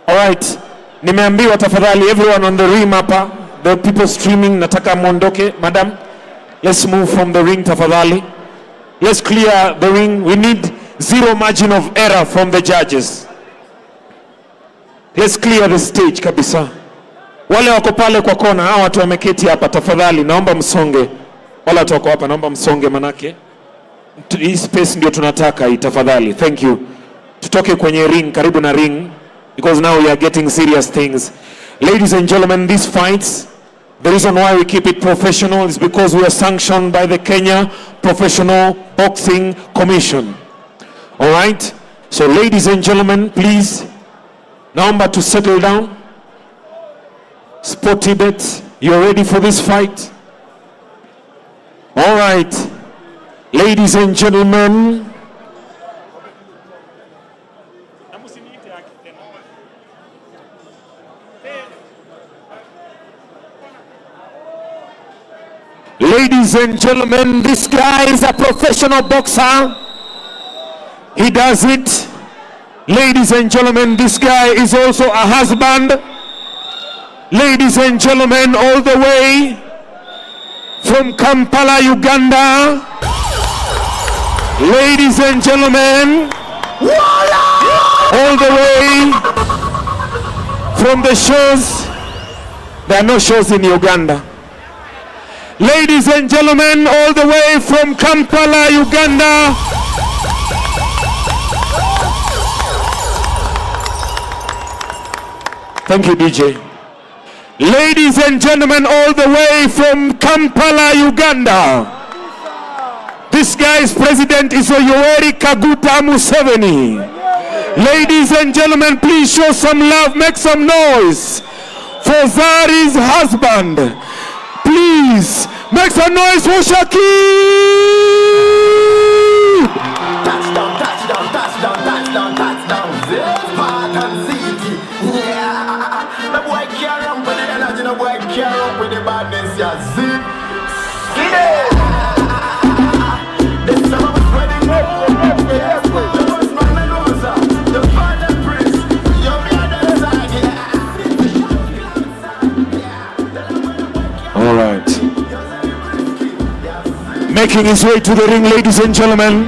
All right. Nimeambiwa tafadhali, everyone on the ring hapa, the people streaming, nataka muondoke. Madam, let's move from the ring tafadhali. Let's clear the ring. We need 0 margin of error from the judges. Let's clear the stage kabisa. Wale wako pale kwa kona, hao watu wameketi hapa tafadhali, naomba msonge. Wale watu wako hapa, naomba msonge manake hii space ndio tunataka hii tafadhali. Thank you. Tutoke kwenye ring, karibu na ring, because now we are getting serious things. Ladies and gentlemen, these fights, the reason why we keep it professional is because we are sanctioned by the Kenya Professional Boxing Commission. All right? So ladies and gentlemen, please, naomba to settle down. Sportybet, you're ready for this fight? All right. Ladies and gentlemen, ladies and gentlemen, this guy is a professional boxer. He does it. Ladies and gentlemen, this guy is also a husband. Ladies and gentlemen, all the way from Kampala, Uganda. Ladies and gentlemen, all the way from the shows. There are no shows in Uganda. Ladies and gentlemen, all the way from Kampala, Uganda. Thank you, DJ. Ladies and gentlemen, all the way from Kampala, Uganda. This guy's president is Yoweri Kaguta Museveni. Ladies and gentlemen, please show some love, make some noise for Zari's husband. Please, make some noise for SHAKIB! Touchdown, touchdown, touchdown, touchdown, touchdown. This Spartan City. The boy can't run with the energy, the boy can't run with the badness, yeah. See it. This summer was wedding. The first man and Rosa, the father prince. You're me on the side, yeah. All right. Making his way to the ring, ladies and gentlemen,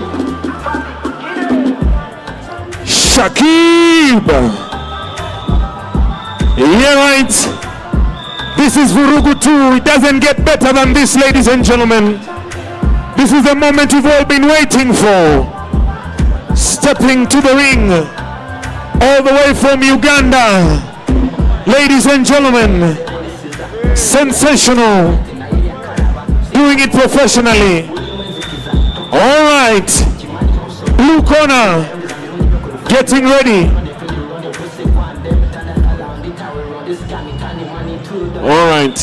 SHAKIB. Yeah, right. This is Vurugu 2. It doesn't get better than this, ladies and gentlemen. This is the moment you've all been waiting for. Stepping to the ring, all the way from Uganda. Ladies and gentlemen, sensational. Doing it professionally. All right. Blue corner. Getting ready. All right.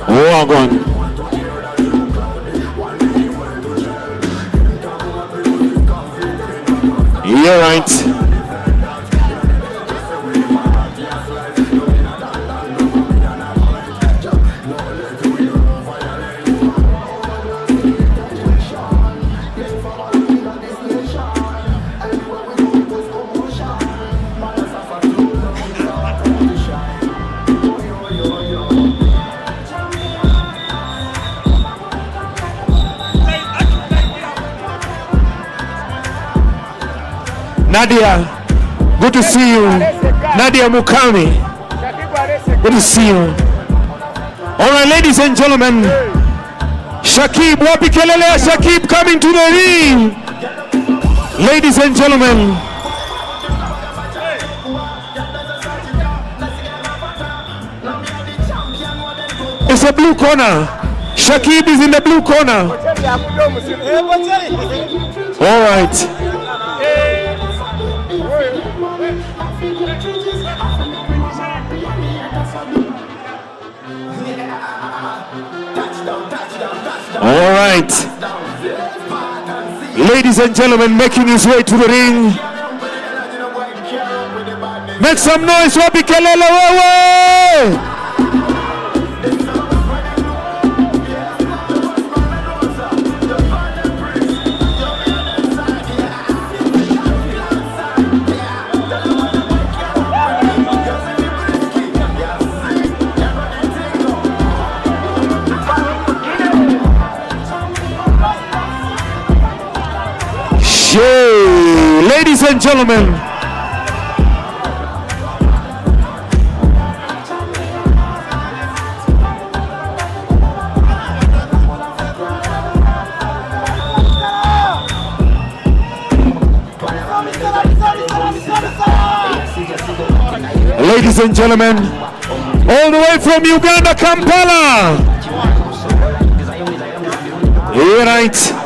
Wagon. You're right. Nadia, good to see you. Nadia Mukami, good to see you. All right, ladies and gentlemen, SHAKIB, wapi kelele ya SHAKIB coming to the ring. Ladies and gentlemen, it's a blue corner. SHAKIB is in the blue corner. All right. All right. Ladies and gentlemen, making his way to the ring. Make some noise, wapi kelele wewe. Ladies and gentlemen, ladies and gentlemen, all the way from Uganda, Kampala. All right.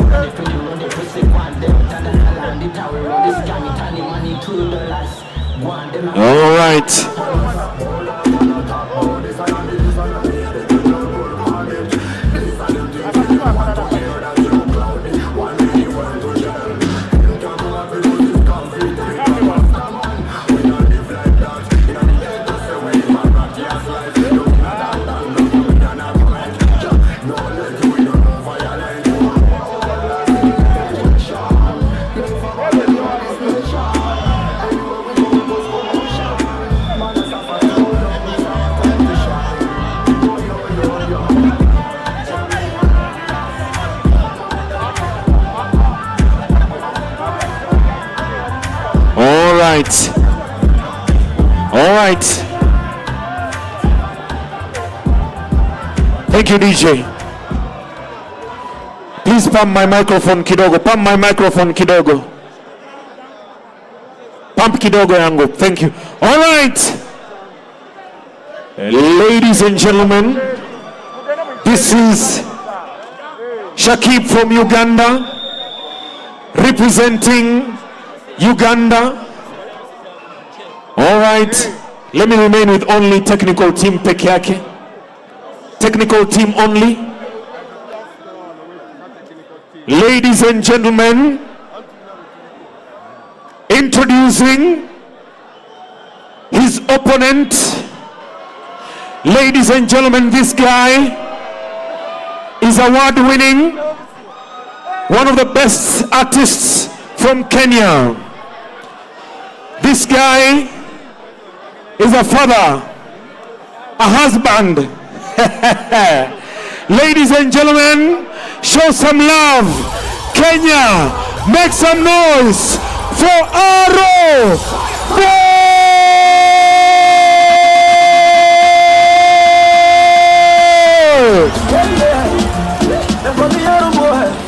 All right. All right. Thank you, DJ. Please pump my microphone kidogo. Pump my microphone kidogo. Pump kidogo yangu. Thank you. All right. Ladies and gentlemen, this is SHAKIB from Uganda, representing Uganda. All right, let me remain with only technical team peke yake. Technical team only. Ladies and gentlemen, introducing his opponent. Ladies and gentlemen, this guy is award-winning, one of the best artists from Kenya. This guy is a father, a husband. Ladies and gentlemen, show some love. Kenya, make some noise for Aro Boy!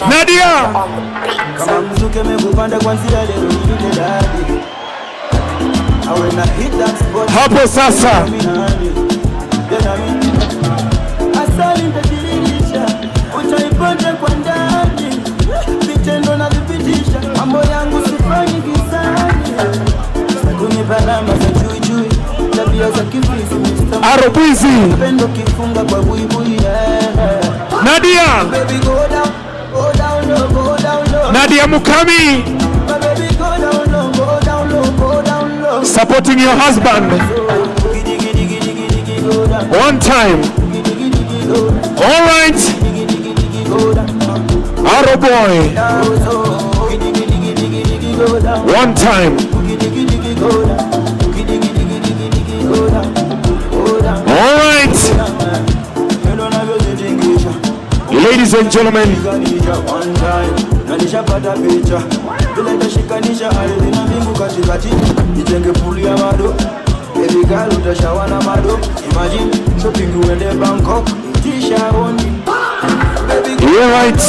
Nadia! Hapo sasa. Arobwizi. Nadia. Nadia Mukami. Supporting your husband. One time. All right. Aro Boy. One time. All right. Ladies and gentlemen, you're right.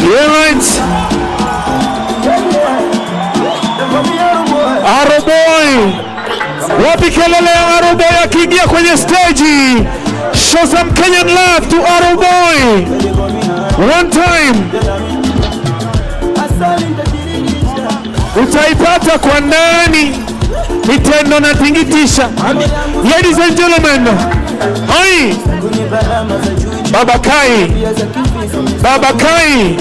You're right. Aro Boy. Wapi kelele Aro Boy akiingia kwenye stage. Show some Kenyan love to Aro Boy. One time. Utaipata kwa ndani. Mitendo na tingitisha. Ladies and gentlemen. Hai. Baba Kai. Baba Kai.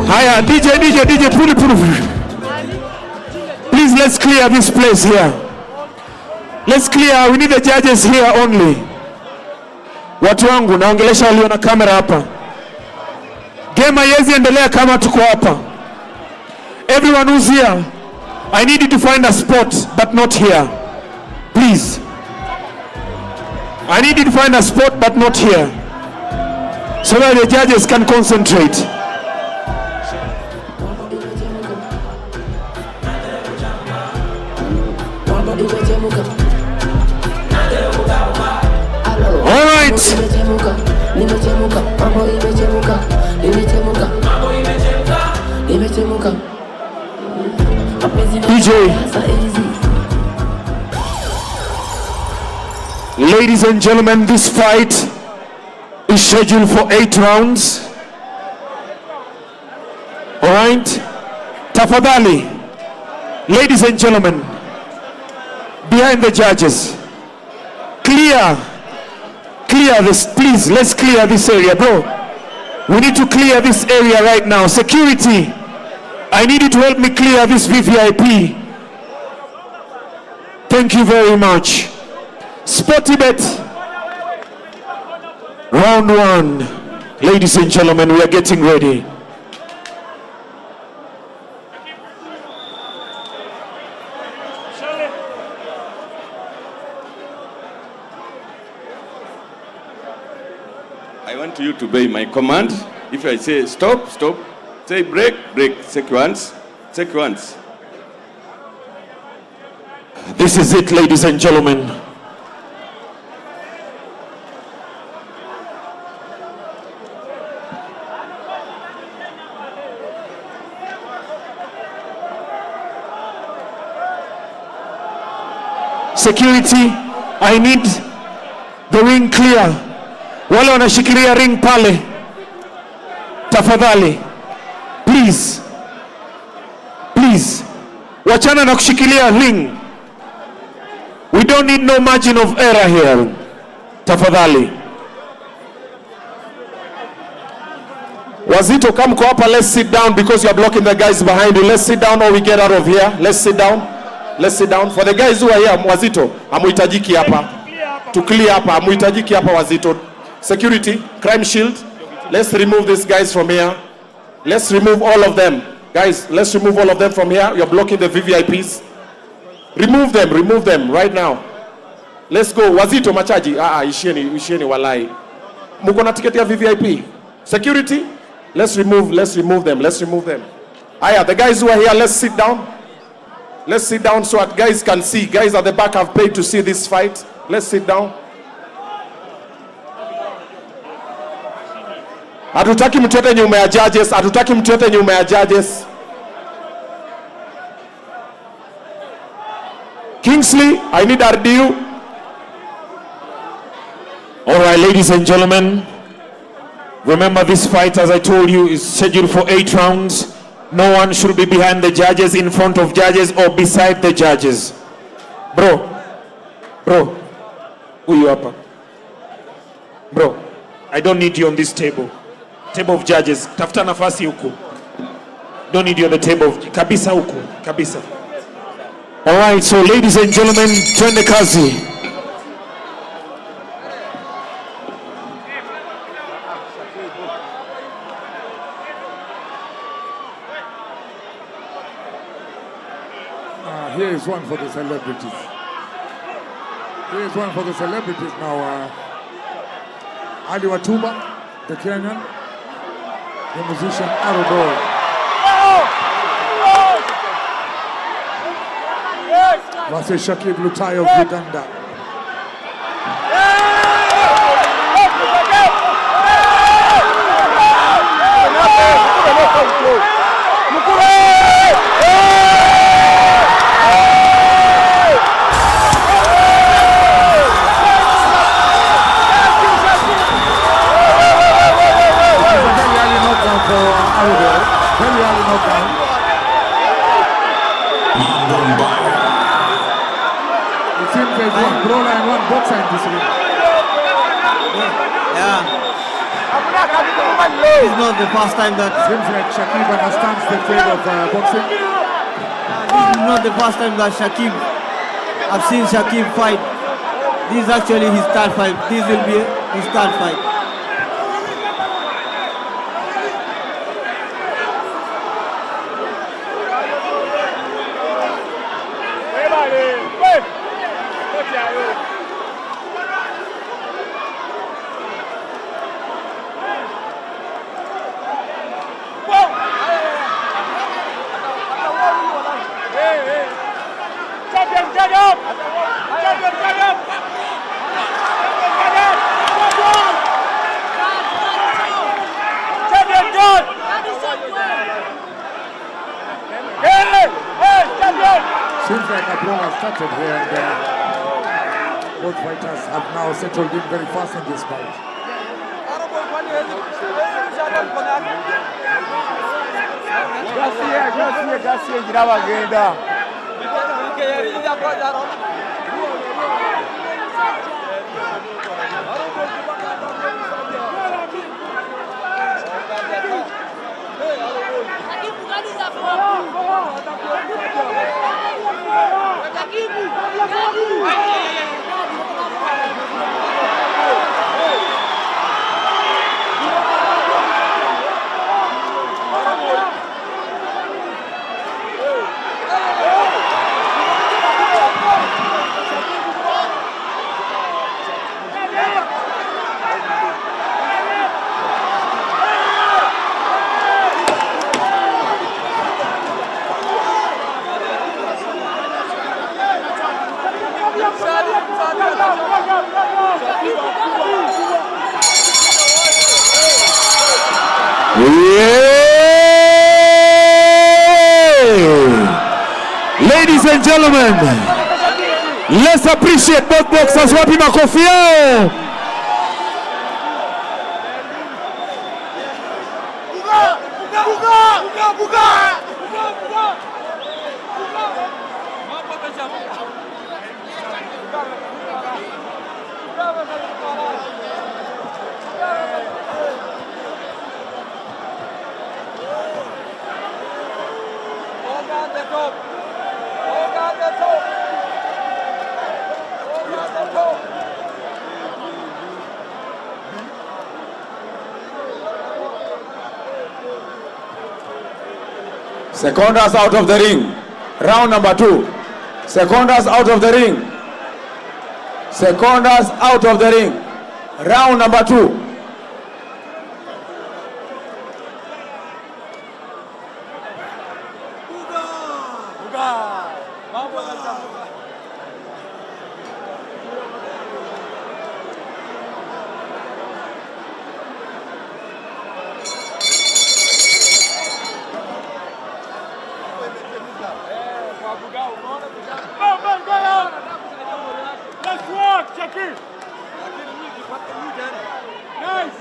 Haya, DJ, pull. Please, let's clear this place here. Let's clear, we need the judges here only. Watu wangu, naongelesha walio na kamera hapa. Game haiwezi endelea kama tuko hapa. Everyone who's here, I need you to find a spot, but not here. Please. I need you to find a spot, but not here. So that the judges can concentrate. All right. DJ. Ladies and gentlemen, this fight is scheduled for 8 rounds. All right. Tafadhali. Ladies and gentlemen, behind the judges. Clear this, please. Let's clear this area, bro. We need to clear this area right now. Security, I need you to help me clear this VVIP. Thank you very much. Sportybet, round 1. Ladies and gentlemen, we are getting ready. I want you to obey my command. If I say stop, stop. Say break, break. Sequence, sequence. This is it, ladies and gentlemen. Security, I need the ring clear. Wale wanashikilia ring pale, tafadhali, please, please, wachana na kushikilia ring. We don't need no margin of error here. Tafadhali. Wazito, come go up and let's sit down because you are blocking the guys behind you. Let's sit down or we get out of here. Let's sit down. Let's sit down. For the guys who are here, Wazito, amuitajiki hapa. To clear hapa, amuitajiki hapa Wazito. Security, crime shield. Let's remove these guys from here. Let's remove all of them. Guys, let's remove all of them from here. You're blocking the VVIPs. Remove them right now. Let's go. Wazito machaji. Ishieni walai. Muko na tiketi ya VVIP. Security, let's remove them. Aya, the guys who are here, let's sit down. Let's sit down so that guys can see. Guys at the back have paid to see this fight. Let's sit down. Hatutaki mtu yote nyuma ya judges. Kingsley, I need RDU. All right, ladies and gentlemen, remember this fight, as I told you, is scheduled for 8 rounds. No one should be behind the judges, in front of judges, or beside the judges. Bro, who you up? Bro, I don't need you on this table. Table of judges. Tafuta nafasi huku. Don't need you on the table of kabisa huku. Kabisa. All right, so ladies and gentlemen, twende kazi. Here is one for the celebrities. Now. Ali Watuba, the Kenyan, the musician Aroboy. Versus SHAKIB Lutai of Uganda. It seems there's one brawler and one boxer in this ring. Yeah. It's not the first time that... Seems like SHAKIB understands the trade of boxing. This is not the first time that I've seen SHAKIB fight. This is actually his third fight. This will be his third fight. Seems like a brawl has started here, and both fighters have now settled in very fast in this fight. Ladies and gentlemen, Let's appreciate both boxers. Wapi makofi yao. Secondas out of the ring. Round number 2. Secondas out of the ring. Secondas out of the ring. Round number 2. Let's work, Shakib. Nice.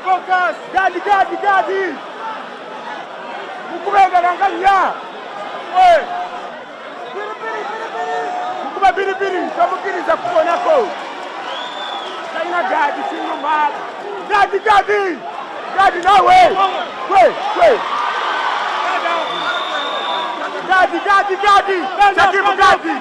Focus! Gadi! Mukubega rangalia! Wewe! Mukuba bili! Kamukiriza kubonako! Kaina gadi sinyo mad! Gadi nawe! We! Gadi! Shakibu Gadi!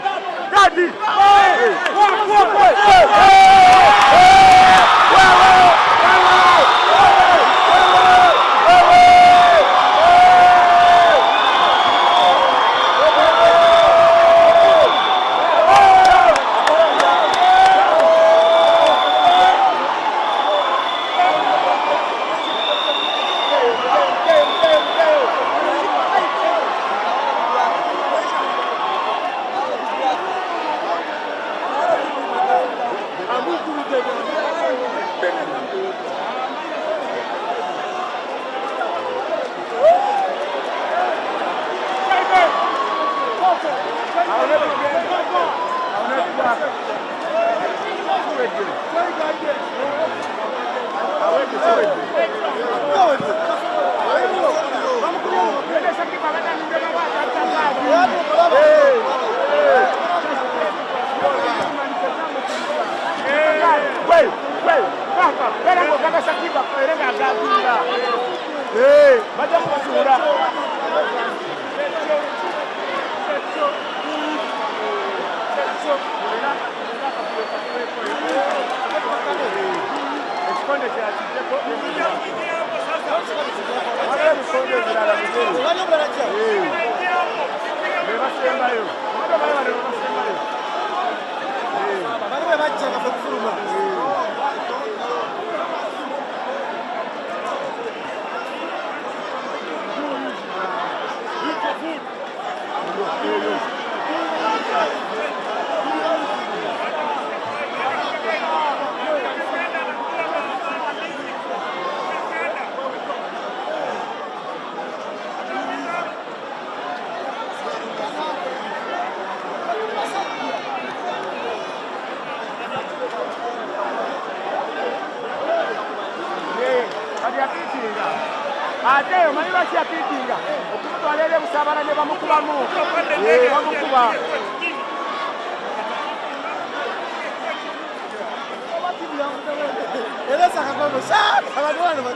Ate mani bakia pitinga okutwalele busabana ne bamukubamu bamukuba ele saka kwa msa abadwana ba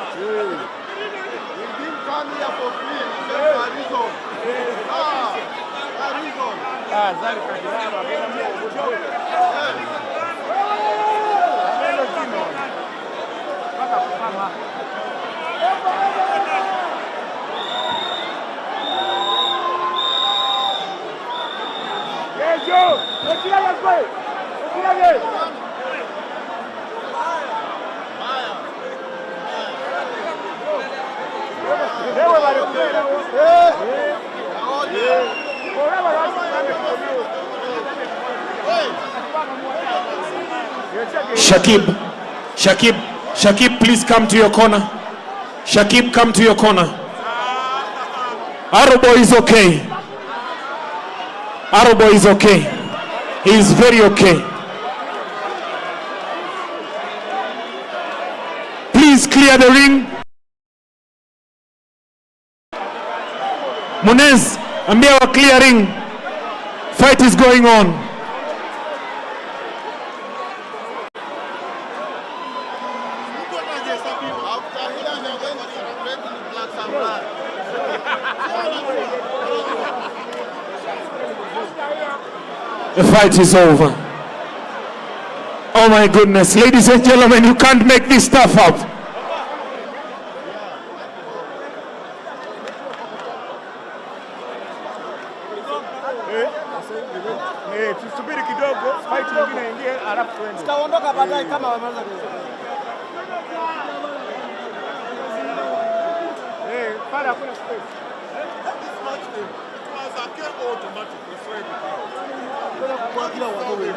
ndim kami ya kofi arizo arizo zari kadilaba bena mo belo tino baka kufama Yo, retira las güey. Retírale. Shakib, please come to your corner. Shakib, come to your corner. Arobo is okay. Arobo is okay. He is very okay. Please clear the ring. Munez, ambia wa clear ring. Fight is going on. The fight is over. Oh my goodness. Ladies and gentlemen, you can't make this stuff up. Tusubiri kidogo, fight nyingine ingie alafu twende. Tutaondoka baadaye kama wameanza pale hakuna space. This match was a game automatic. Kwa kila watu wewe.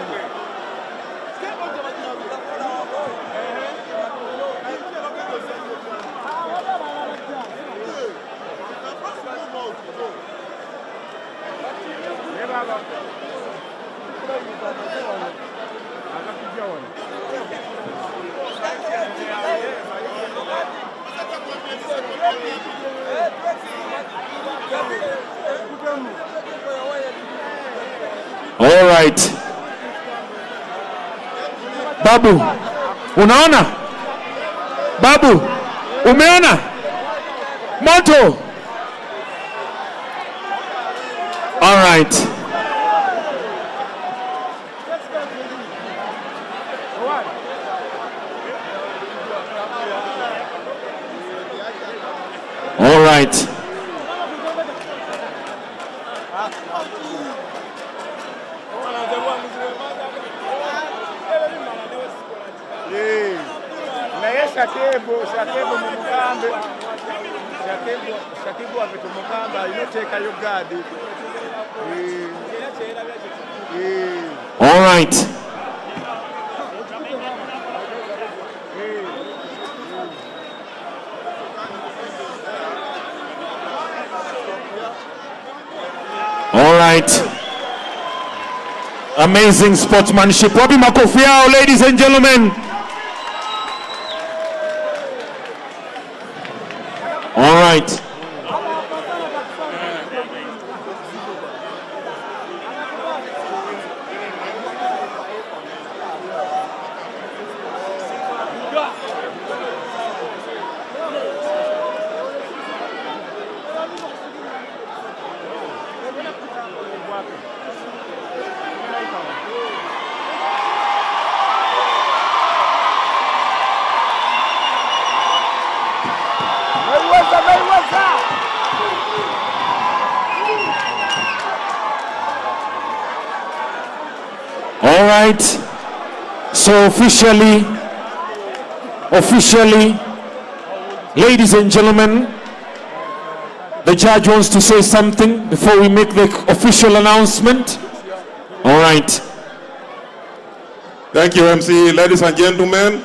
All right. Babu, unaona? Babu, umeona? Moto. All right. All right. Shakibu ametumukamba inoteka yo gadi. All right. All right. Amazing sportsmanship. Wapi makofi yao, ladies and gentlemen. All right. All right. So officially, ladies and gentlemen, the judge wants to say something before we make the official announcement. All right. Thank you, MC. Ladies and gentlemen,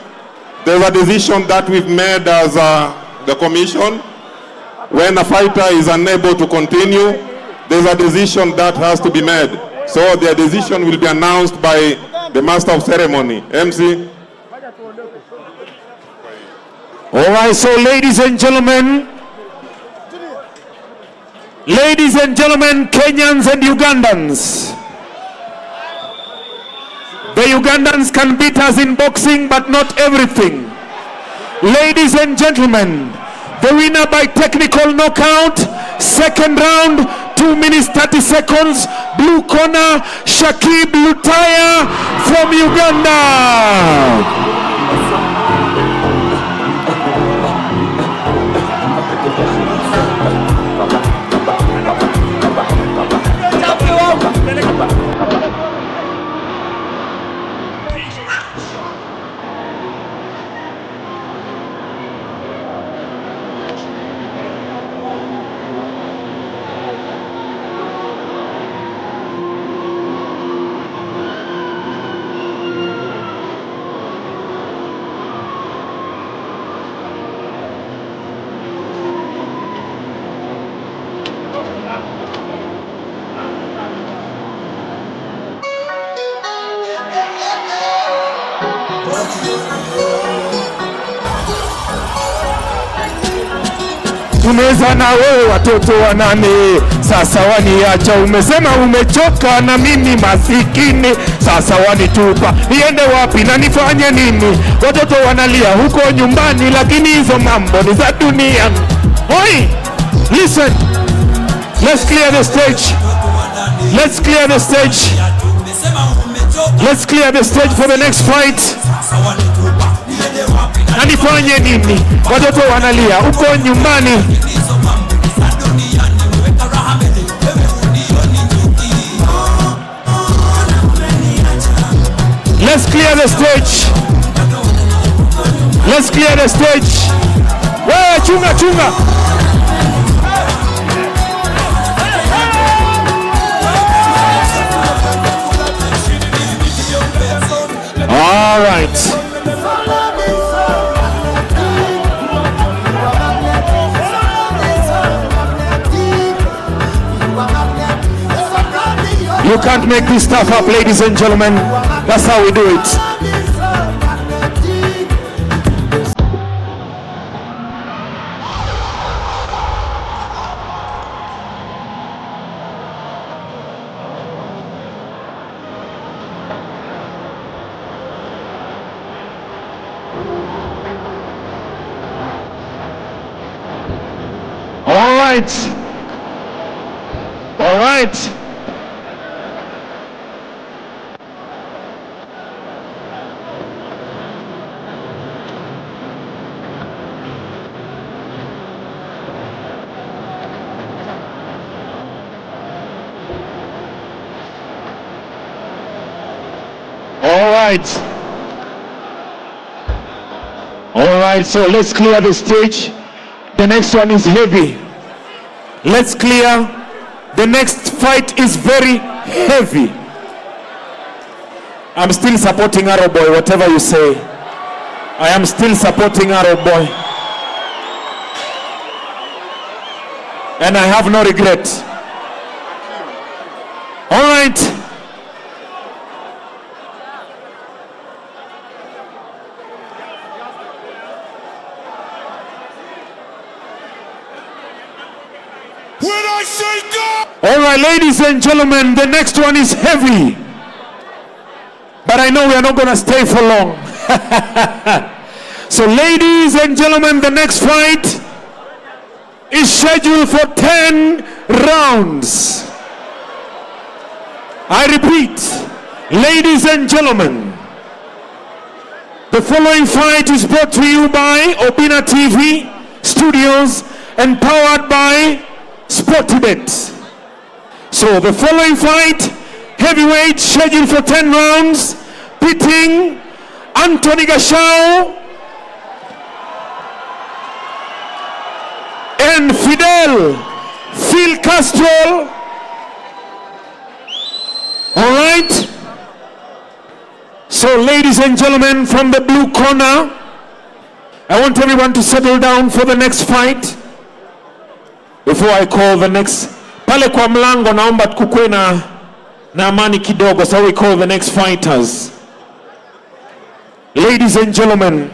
there's a decision that we've made as the commission. When a fighter is unable to continue, there's a decision that has to be made. So the decision will be announced by the master of ceremony. MC. All right, so ladies and gentlemen, Kenyans and Ugandans. The Ugandans can beat us in boxing, but not everything. Ladies and gentlemen, the winner by technical knockout, second round, 2 minutes 30 seconds, blue corner, SHAKIB from Uganda. Tumeza na wewe watoto wanane, sasa waniacha, umesema umechoka na mimi masikini, sasa wanitupa, niende wapi na nifanye nini? Watoto wanalia huko nyumbani, lakini hizo mambo ni za dunia. Oi, listen, let's clear the stage, let's clear the stage, let's clear the stage for the next fight. Na nifanye nini? Watoto wanalia huko nyumbani. Let's clear the stage. Let's clear the stage. Wewe chunga chunga. All right. You can't make this stuff up, ladies and gentlemen. That's how we do it. All right. All right. All right, so let's clear the stage. The next one is heavy. Let's clear. The next fight is very heavy. I'm still supporting Arrow Boy, whatever you say. I am still supporting Arrow Boy. And I have no regret. All right. All right, ladies and gentlemen, the next one is heavy. But I know we are not going to stay for long. So, ladies and gentlemen, the next fight is scheduled for 10 rounds. I repeat, ladies and gentlemen, the following fight is brought to you by Obina TV Studios and powered by Sportibet. So the following fight, heavyweight, scheduled for 10 rounds, pitting Anthony Gashau, and Phil Castro. All right. So, ladies and gentlemen, from the blue corner, I want everyone to settle down for the next fight. Before I call the next, pale kwa mlango naomba tukue na amani kidogo, so we call the next fighters. Ladies and gentlemen,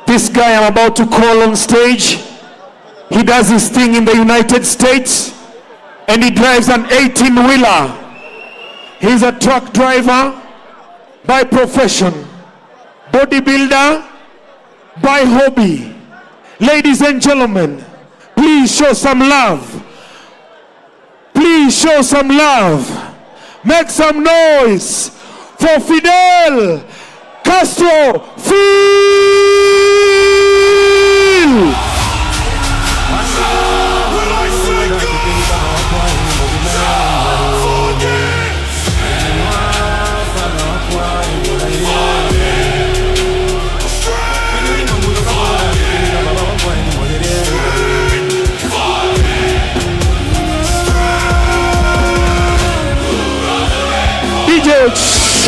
this guy I'm about to call on stage, he does his thing in the United States, and he drives an 18-wheeler. He's a truck driver by profession, bodybuilder by hobby. Ladies and gentlemen, please show some love. Please show some love. Make some noise for Fidel Castro. Phil!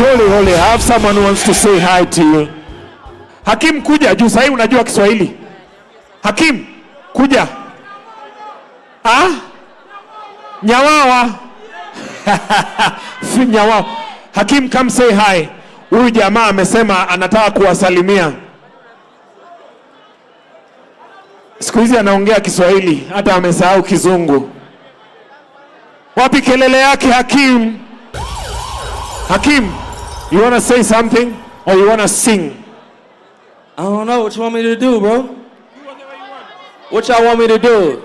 Surely, I have someone who wants to say hi to you. Hakim, kuja juu sahi unajua Kiswahili. Hakim, kuja. Nyawawa. Nyawawa. Hakim, come say hi. Huyu jamaa amesema anataka kuwasalimia. Siku hizi anaongea Kiswahili, hata amesahau Kizungu. Wapi kelele yake Hakim? Hakim, you want to say something or you want to sing? I don't know. What you want me to do, bro? What y'all want me to do?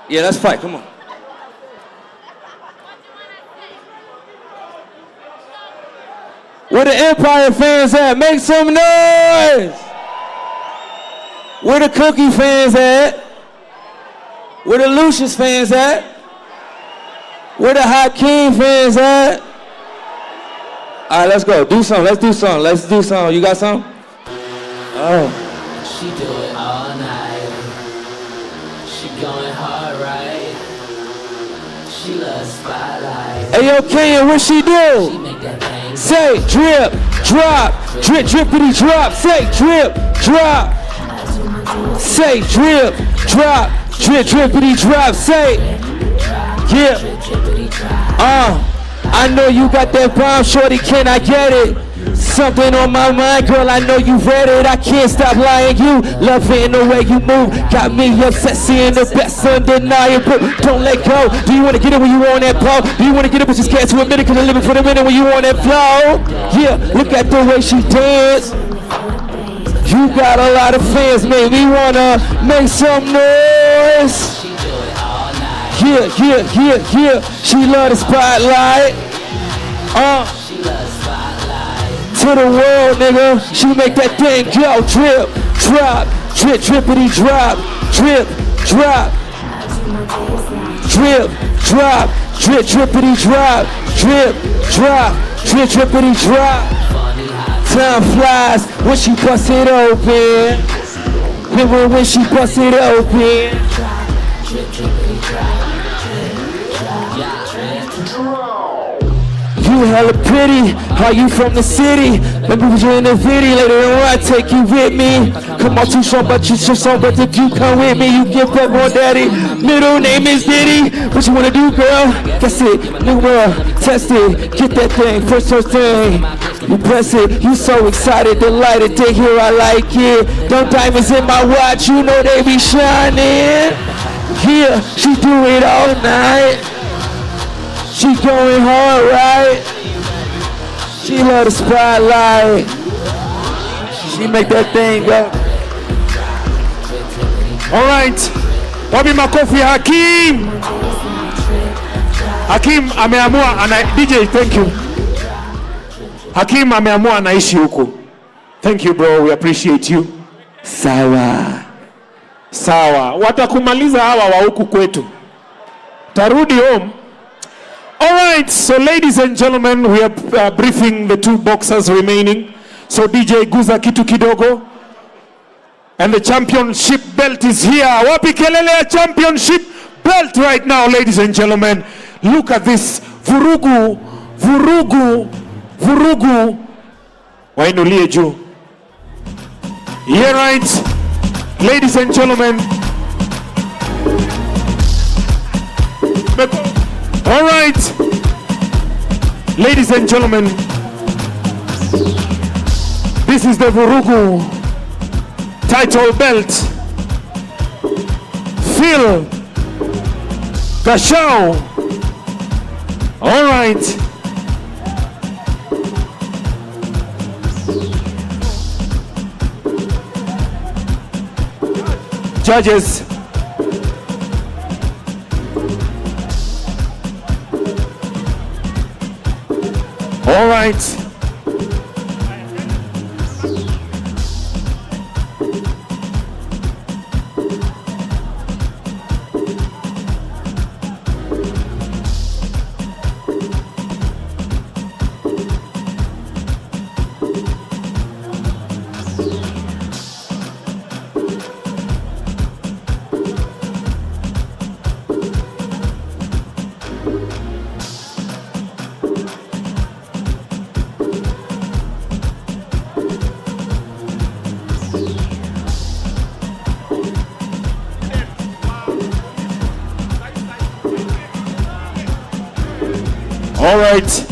Yeah, let's fight. Come on. Where the Empire fans at? Make some noise! Where the Cookie fans at? Where the Lucius fans at? Where the Hakeem fans at? All right, let's go. Do something. Let's do something. Let's do something. You got something? Oh. She do it all night. She going hard, right? She loves spotlight. Hey, yo, Kenyan, what she do? She make that thing. Say drip, drop, drip, drippity drop. Say drip, drop. Say drip, drop, drip, drippity drop. Say, yeah. I know you got that bomb, shorty, can I get it? Something on my mind, girl, I know you read it. I can't stop lying, you love it in the way you move. Got me upset seeing the best undeniable. Don't let go. Do you want to get it when you on that blow? Do you want to get it but you scared to admit it? Cause I live it for the minute when you on that flow. Yeah, look at the way she dance. You got a lot of fans, make me wanna make some noise. Yeah, yeah, yeah, yeah. She love the spotlight. To the world, nigga. She make that thing go. Drip, drop, drip, drippity drop. Drip, drop. Drip, drop, drip, drippity drop. Drip, drop, drip, drippity drop. Time flies when she bust it open. Remember when she bust it open. You hella pretty, are you from the city? Maybe we in the video, later on I take you with me. Come on, too strong, but you so strong, but if you come with me, you get back on daddy. Middle name is Diddy. What you wanna do, girl? Guess it, new world, test it, get that thing, first thing. You press it, you so excited, delighted to hear I like it. Them diamonds in my watch, you know they be shining. Yeah, she do it all night. She going hard, right? She love the spotlight. She make that thing go. All right. Wapi makofi Hakim. Hakim ameamua ana DJ, thank you. Hakim ameamua anaishi huku. Thank you bro, we appreciate you. Sawa. Sawa. Watakumaliza hawa wa huku kwetu. Tarudi home. All right, so ladies and gentlemen, we are briefing the two boxers remaining. So DJ Guza kitu kidogo. And the championship belt is here. Wapi kelele ya championship belt right now, ladies and gentlemen. Look at this. Vurugu, vurugu, vurugu. Wainulie juu. Yeah, right. Ladies and gentlemen. All right. Ladies and gentlemen. This is the Vurugu title belt. Phil Gashao. All right. Judges. All right. All right.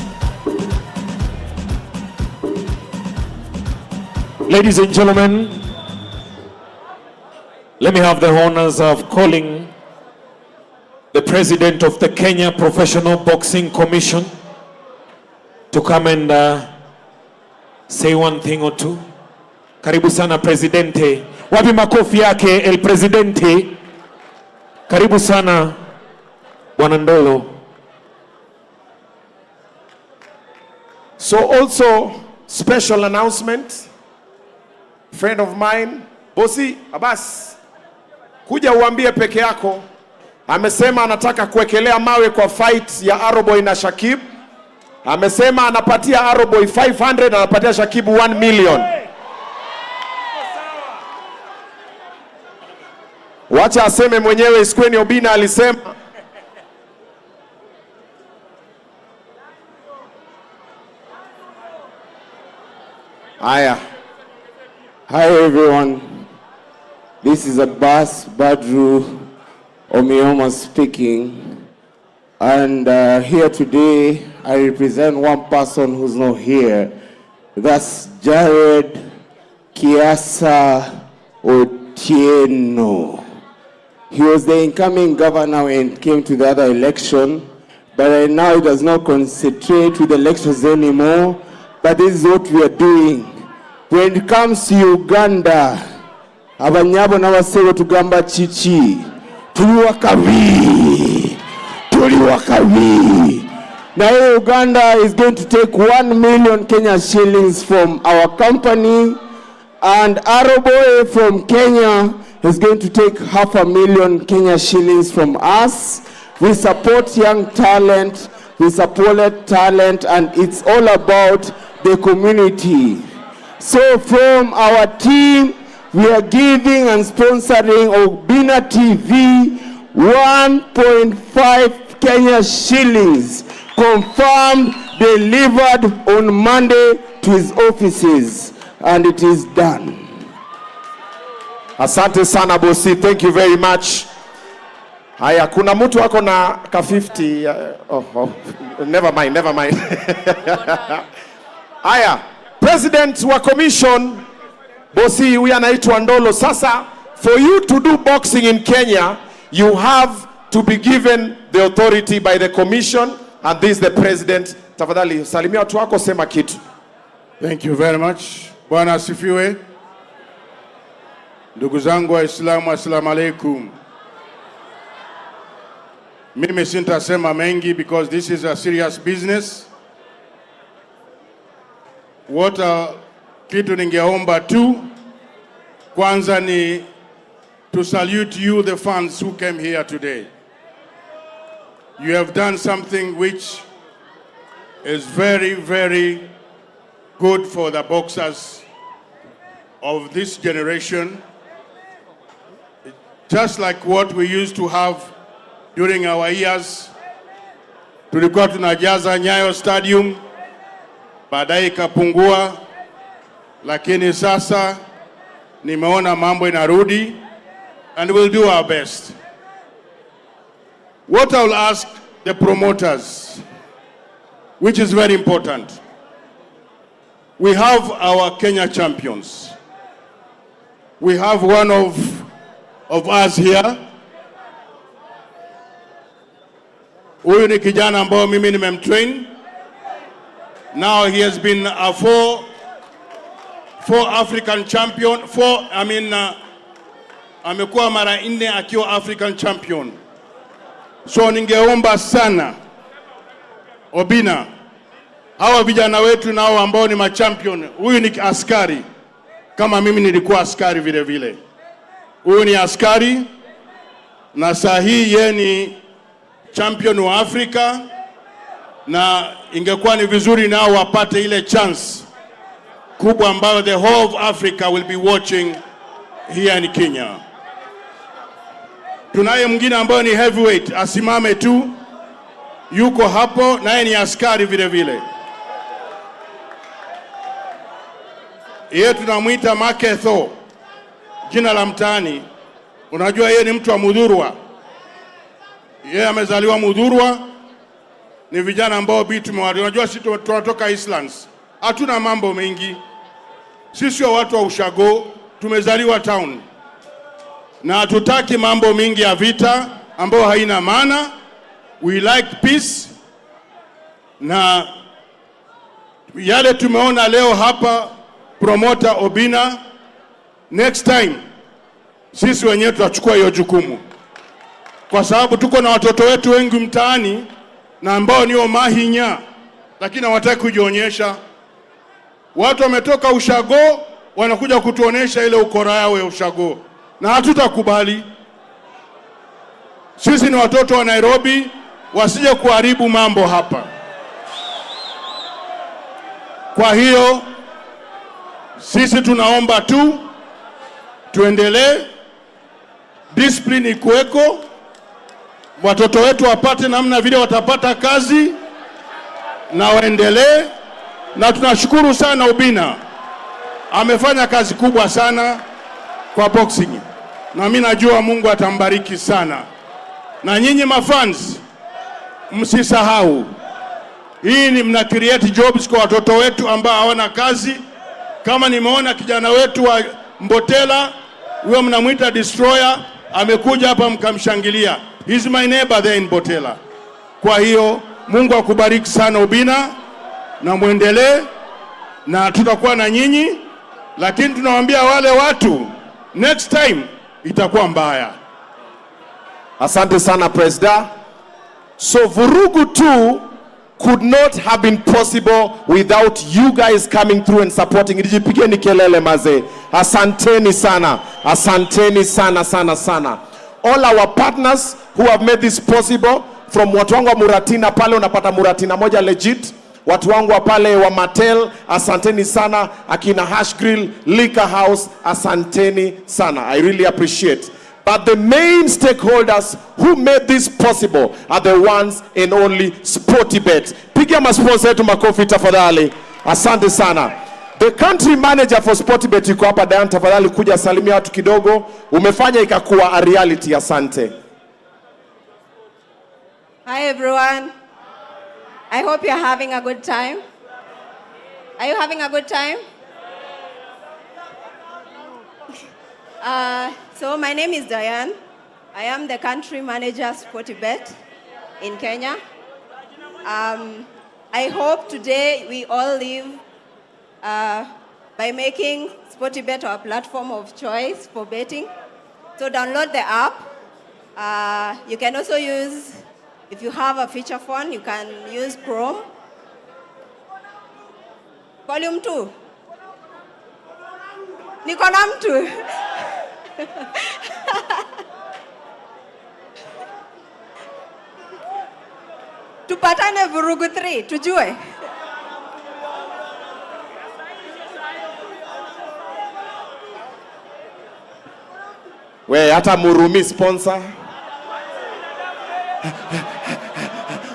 Ladies and gentlemen, let me have the honors of calling the president of the Kenya Professional Boxing Commission to come and say one thing or two. Karibu sana presidente. Wapi makofi yake el presidente. Karibu sana Bwana Ndolo. So also, special announcement, friend of mine, Bosi Abbas, kuja uambie peke yako, amesema anataka kuwekelea mawe kwa fight ya Arrowboy na Shakib. Amesema anapatia Arrowboy 500 na anapatia Shakib 1 million. Wacha aseme mwenyewe. Iskweni Obina alisema Aya. Hi everyone. This is Abbas Badru Omioma speaking. And here today I represent one person who's not here. That's Jared Kiasa Otieno. He was the incoming governor when it came to the other election, but right now he does not concentrate with elections anymore. But this is what we are doing. When it comes to Uganda, abanyabo n'abasebo tugamba chichi, tuli wakabi. Now Uganda is going to take 1 million Kenya shillings from our company, and Arrowboy from Kenya is going to take 500,000 Kenya shillings from us. We support young talent, we support talent, and it's all about the community. So from our team, we are giving and sponsoring Obina TV 1.5 Kenya shillings, confirmed, delivered on Monday to his offices, and it is done. Asante sana Bosi, thank you very much. Haya, kuna mtu wako na ka 50. Never mind. Haya, president wa commission, Bosi huyu anaitwa Ndolo. Sasa, for you to do boxing in Kenya, you have to be given the authority by the commission, and this is the president. Tafadhali, salimia watu wako, sema kitu. Thank you very much. Bwana asifiwe. Ndugu zangu Waislamu, assalamu alaikum. Mimi sintasema mengi because this is a serious business. Kitu ningeomba tu kwanza ni to salute you, the fans who came here today. you have done something which is very, very good for the boxers of this generation. Just like what we used to have during our years. Tulikuwa tunajaza Nyayo Stadium, baadaye ikapungua, lakini sasa nimeona mambo inarudi, and we'll do our best. What I'll ask the promoters, which is very important, we have our Kenya champions. We have one of us here. Huyu ni kijana ambao mimi nimemtrain. Now he has been a four African champion, amekuwa mara 4 akiwa African champion. So ningeomba sana Obina, hawa vijana wetu nao ambao ni machampion. Huyu ni askari kama mimi nilikuwa askari vile vile. Huyu ni askari na sahi yeye ni champion wa Afrika, na ingekuwa ni vizuri nao wapate ile chance kubwa ambayo the whole of Africa will be watching here in Kenya. Tunaye mwingine ambaye ni heavyweight, asimame tu, yuko hapo, naye ni askari vile vile. Yeye tunamuita Maketho, jina la mtaani. Unajua yeye ni mtu wa Mudhurwa. Yeye amezaliwa Mudhurwa. Ni vijana ambao tumewali. Unajua sisi tunatoka Islands. Hatuna mambo mengi. Sisi watu wa ushago, tumezaliwa town. Na hatutaki mambo mingi ya vita ambao haina maana. We like peace. Na yale tumeona leo hapa, promoter Obina, next time sisi wenyewe tutachukua hiyo jukumu, kwa sababu tuko na watoto wetu wengi mtaani na ambao ni mahinya, lakini hawataki kujionyesha. Watu wametoka ushago wanakuja kutuonesha ile ukora yao ya ushago, na hatutakubali. Sisi ni watoto wa Nairobi, wasije kuharibu mambo hapa. Kwa hiyo sisi tunaomba tu tuendelee, discipline ikuweko, watoto wetu wapate namna vile watapata kazi na waendelee. Na tunashukuru sana Obina, amefanya kazi kubwa sana kwa boxing, na mimi najua Mungu atambariki sana. Na nyinyi mafans, msisahau, hii ni mna create jobs kwa watoto wetu ambao hawana kazi. Kama nimeona kijana wetu wa Mbotela, huyo mnamuita Destroyer, amekuja hapa mkamshangilia. He's my neighbor there in Mbotela. Kwa hiyo Mungu akubariki sana Obina, na muendelee, na tutakuwa na nyinyi, lakini tunawaambia wale watu next time itakuwa mbaya. Asante sana Presida. So Vurugu 2 could not have been possible without you guys coming through and supporting. Nijipigeni kelele maze. Asanteni sana. Asanteni sana sana sana. All our partners who have made this possible, from watu wangu wa Muratina pale, unapata Muratina moja legit. Watu wangu wa pale wa Mattel, asanteni sana. Akina Hash Grill, Liquor House, asanteni sana. I really appreciate. But the main stakeholders who made this possible are the ones and only SportyBet. Pigia masponsor yetu makofi tafadhali. Asante sana. The country manager for SportyBet yuko hapa. Diane, tafadhali kuja salimia watu kidogo. Umefanya ikakuwa a reality. Asante. Hi everyone. I hope you're having a good time. Are you having a good time? So my name is Diane. I am the country manager SportyBet in Kenya. I hope today we all live by making SportyBet our platform of choice for betting. So download the app. You can also use, if you have a feature phone, you can use Chrome. Volume 2. Niko na mtu. Tupatane Vurugu 3, tujue. We hata Murumi sponsor.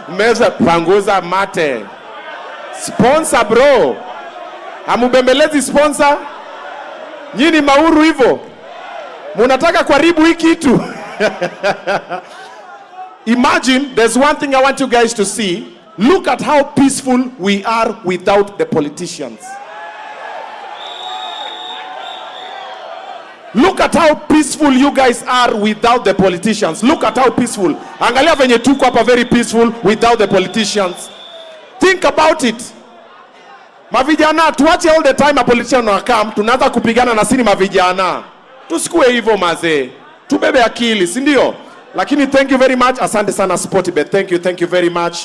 Meza panguza mate. Sponsor bro. Amubembelezi sponsor. Nyini mauru hivyo. Munataka kuharibu hii kitu. Imagine, there's one thing I want you guys to see. Look at how peaceful we are without the politicians. Look at how peaceful you guys are without the politicians. Look at how peaceful. Angalia venye tuko hapa very peaceful without the politicians. Think about it. Mavijana, tuache all the time a politician wakam, tunaanza kupigana na sini mavijana. Tusikue hivyo mazee. Tubebe akili, si ndio? Lakini thank you very much. Asante sana Sportybet. Thank you very much.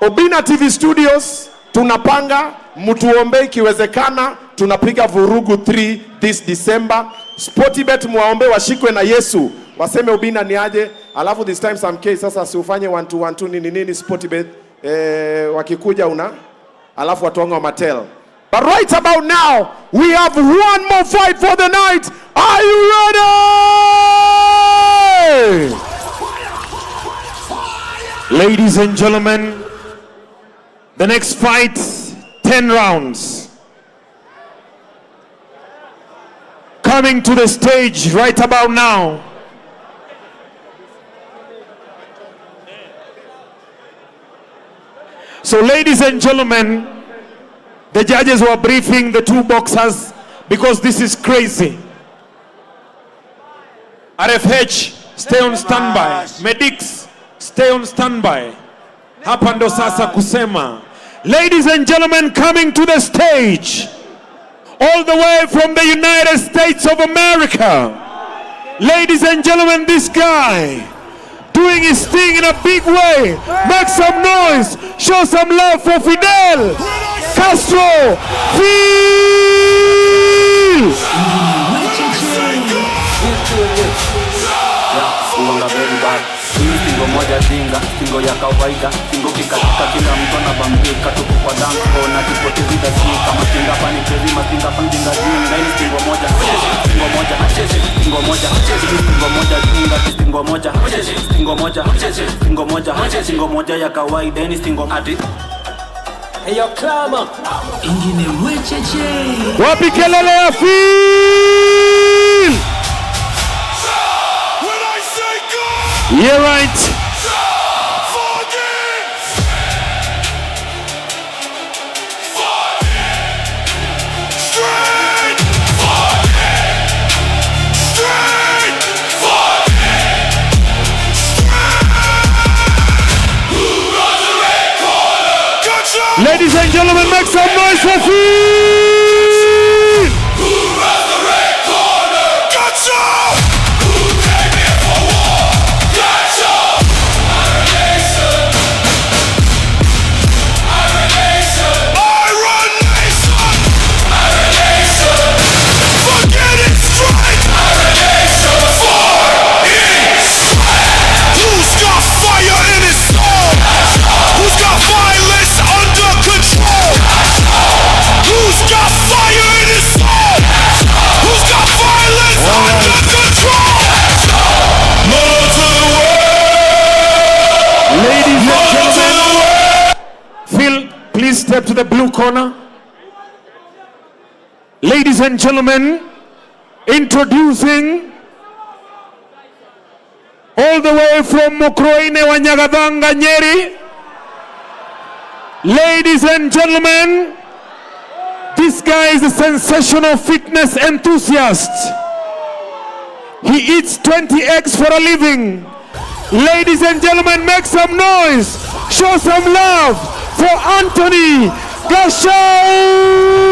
Obina TV Studios, tunapanga, mtuombe ikiwezekana, tunapiga Vurugu 3 this December. Sportybet muwaombe washikwe na Yesu. Waseme Obina ni aje. Alafu this time some case sasa siufanye 1-2-1-2 nini Sportybet. Wakikuja una. Alafu watuonga wa Mattel. But right about now, we have one more fight for the night. Are you ready? Ladies and gentlemen, the next fight, 10 rounds. Coming to the stage right about now. So ladies and gentlemen, the judges were briefing the two boxers because this is crazy. RFH, stay on standby. Medics, stay on standby. Hapa ndo sasa kusema. Ladies and gentlemen, coming to the stage, all the way from the United States of America. Ladies and gentlemen, this guy, doing his thing in a big way. Make some noise. Show some love for Fidel Castro. Feel! Singo moja zinga, singo ya kawaida, singo kikatika kila mtu anabambika, tuko kwa dance floor na tupotezi dakika, masinga pani chezi, masinga panjinga zinga, hii singo moja, singo moja, singo moja, singo moja zinga, singo moja, singo moja, singo moja, singo moja ya kawaida, hii singo ati. Hey yo Klama, ingine mwecheche. Wapi kelele ya Feel! Yeah, right. Ladies and gentlemen, make some noise for Feel! Who runs the red corner? Gotcha! Who came here for war? Gotcha! Iron Nation! Iron Nation! Iron Nation! Iron Nation! Forget it straight! Iron Nation! For Israel! Who's got fire in his soul? Who's got violence under control? Who's got fire in his soul? Who's got violence under control? More to the world! Ladies and gentlemen, Phil, please step to the blue corner. Ladies and gentlemen, introducing all the way from Mokroine Wanyagadanga Nyeri. Ladies and gentlemen, this guy is a sensational fitness enthusiast. He eats 20 eggs for a living. Ladies and gentlemen, make some noise. Show some love for Anthony Gashau.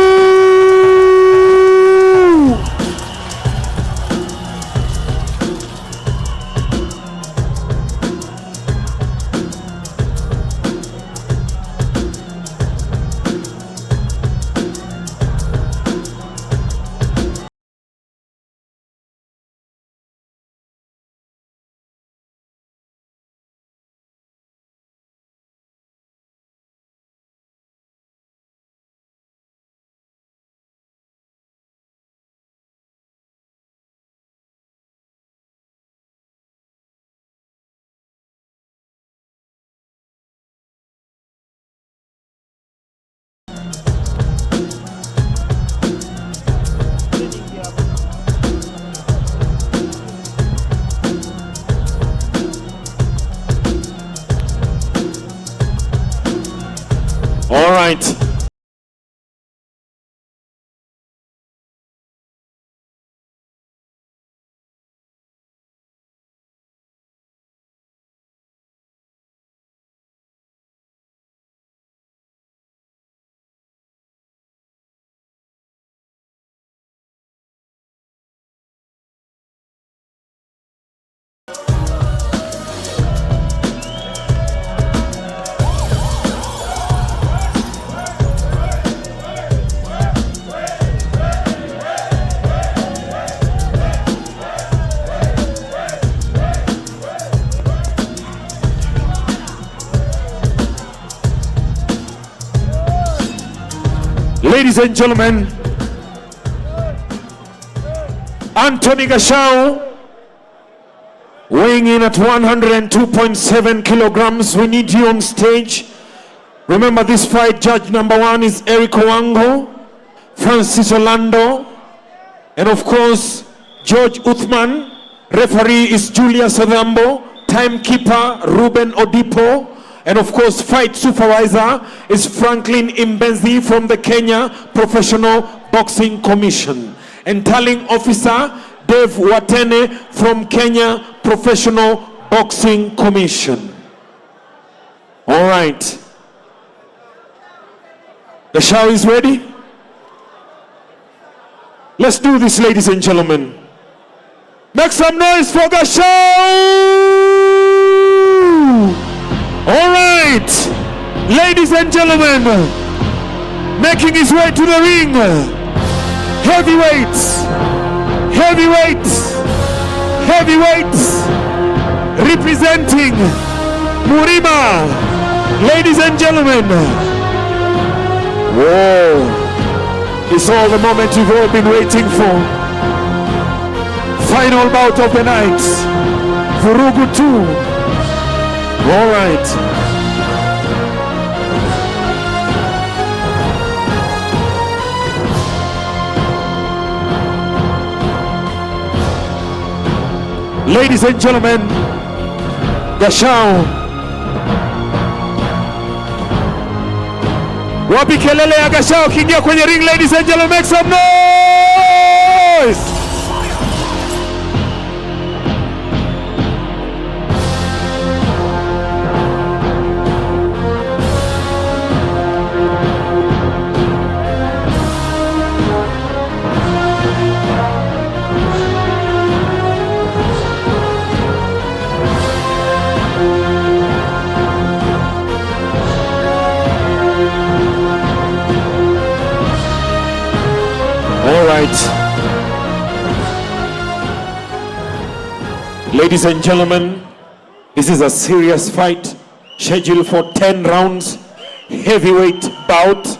right. Ladies and gentlemen, Anthony Gashao, weighing in at 102.7 kilograms. We need you on stage. Remember this fight, judge number 1 is Eric Owango, Francis Orlando, and of course, George Uthman. Referee is Julius Odhambo, timekeeper Ruben Odipo, and of course, fight supervisor is Franklin Imbenzi from the Kenya Professional Boxing Commission. And tallying officer, Dave Watene from Kenya Professional Boxing Commission. All right. The show is ready. Let's do this, ladies and gentlemen. Make some noise for Gashao! All right, ladies and gentlemen, making his way to the ring, heavyweights, heavyweights, heavyweights, representing Murima, ladies and gentlemen. Whoa, it's all the moment you've all been waiting for. Final bout of the night, Vurugu 2. All right. Ladies and gentlemen, Gashao. Wapi kelele ya Gashao kiingia kwenye ring, ladies and gentlemen, make some noise. All right. Ladies and gentlemen, this is a serious fight scheduled for 10 rounds, heavyweight bout.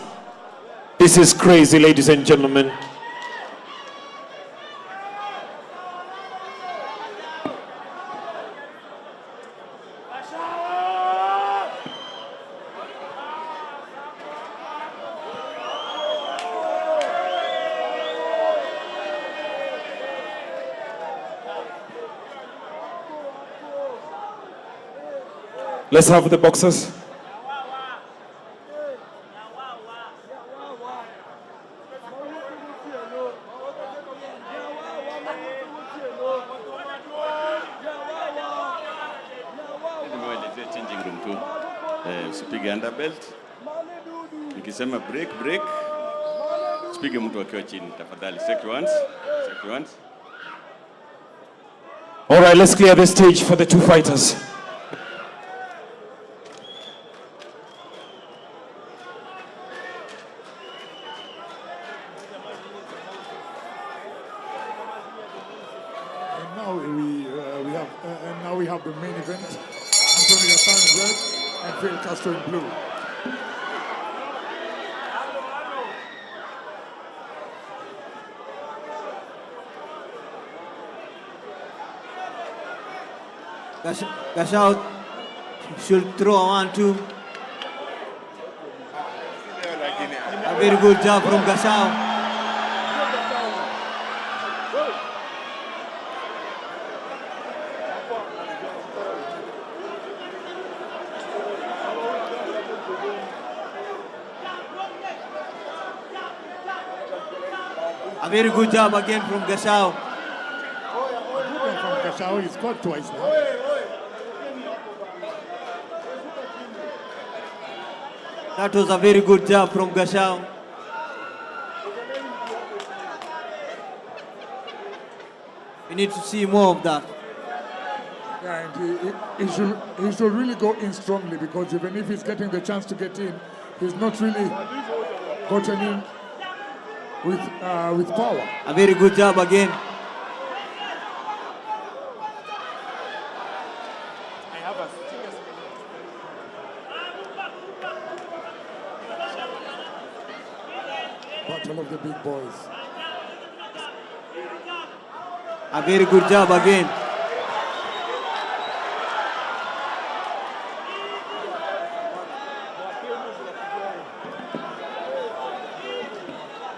This is crazy, ladies and gentlemen. Let's have the boxers. Changing room too. Usipige underbelt. Nikisema break, usipige mtu akiwa chini tafadhali. Seconds. All right, let's clear the stage for the two fighters. And now we have the main event. Anthony Gashao in red and Phil Castro in blue. Gashao should throw a 1-2. A very good job from Gashao. A very good job again from Gashao. From Gashao, he scored twice now. That was a very good job from Gashao. We need to see more of that. Yeah, and he should really go in strongly, because even if he's getting the chance to get in, he's not really gotten in with power. A very good job again. Battle of the big boys. A very good job again.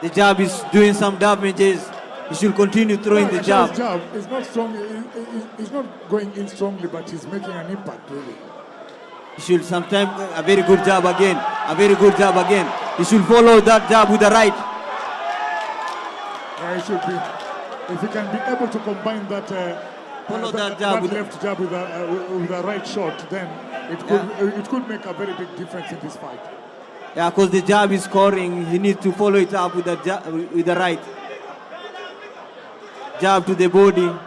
The jab is doing some damages. He should continue throwing the jab. His jab is not strong. He's not going in strongly, but he's making an impact really. He should sometimes, a very good jab again. A very good jab again. He should follow that jab with the right. Yeah, he should be. If he can be able to combine that, jab with left jab with a right shot, then it could make a very big difference in this fight. Yeah, because the jab is scoring. He needs to follow it up with the right. Jab to the body. Round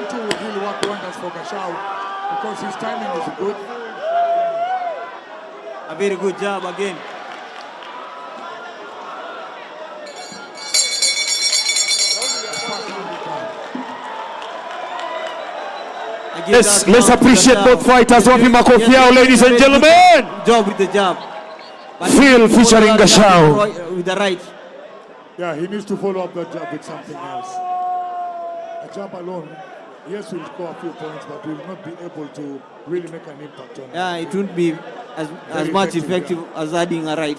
2 will really work wonders for Gashao, because his timing is good. A very good jab again. Yes, let's appreciate both fighters. Wapi makofi yao, ladies and gentlemen. Job with the jab. Phil featuring Gashao. With the right. Yeah, he needs to follow up that jab with something else. A jab alone, yes, will score a few points, but will not be able to really make an impact on Yeah, it won't be as much effective as adding a right.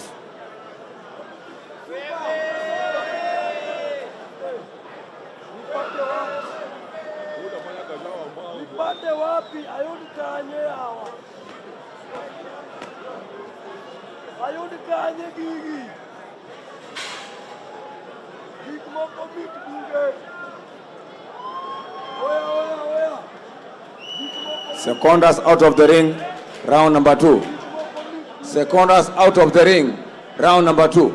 Secondas out of the ring, round number 2. Secondas out of the ring, round number 2.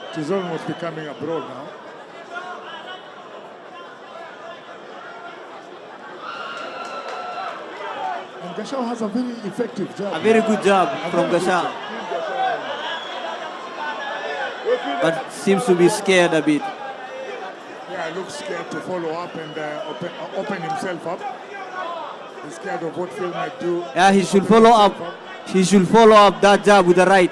It is almost becoming a brawl now. And Gashao has a very effective jab. A very good jab from Gashao. But seems to be scared a bit. Yeah, looks scared to follow up and open himself up. He's scared of what Phil might do. Yeah, he should follow up. He should follow up that jab with the right.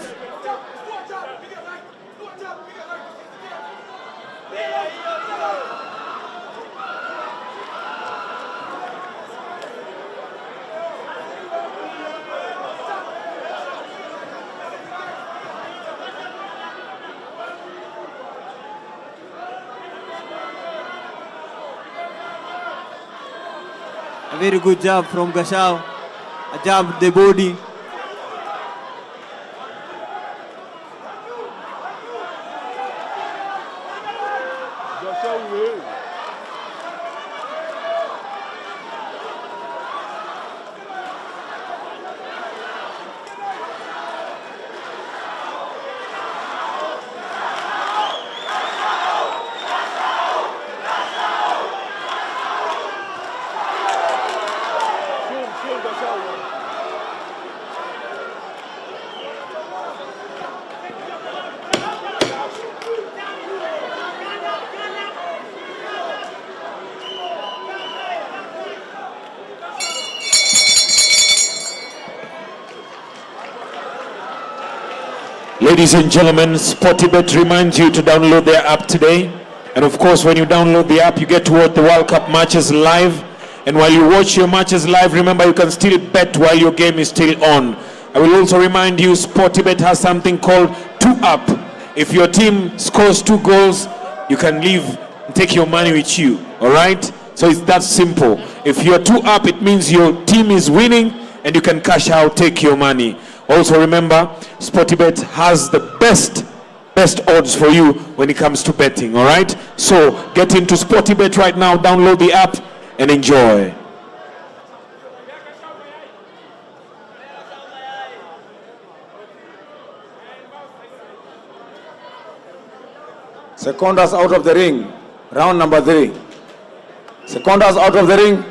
A very good jab from Gashao. A jab with the body. Ladies and gentlemen, Sportybet reminds you to download their app today. And of course, when you download the app, you get to watch the World Cup matches live. And while you watch your matches live, remember you can still bet while your game is still on. I will also remind you, Sportybet has something called 2-up. If your team scores 2 goals, you can leave and take your money with you. All right? So it's that simple. If you're 2-up, it means your team is winning and you can cash out, take your money. Also remember, Sportybet has the best odds for you when it comes to betting. All right? So get into Sportybet right now, download the app and enjoy. Secondas out of the ring. Round number 3. Secondas out of the ring.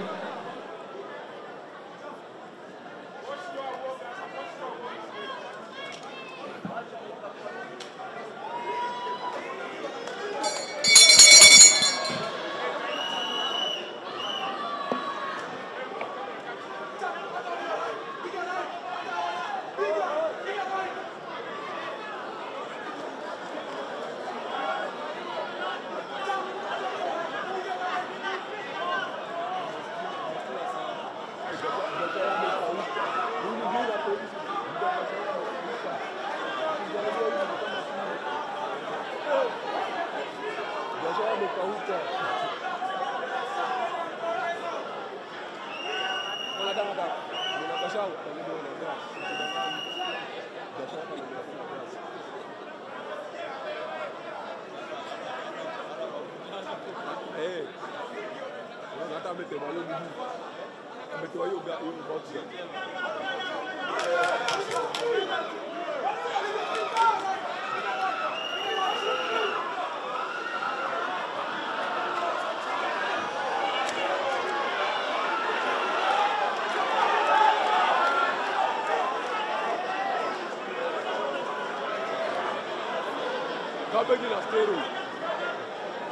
Kabegi na stero.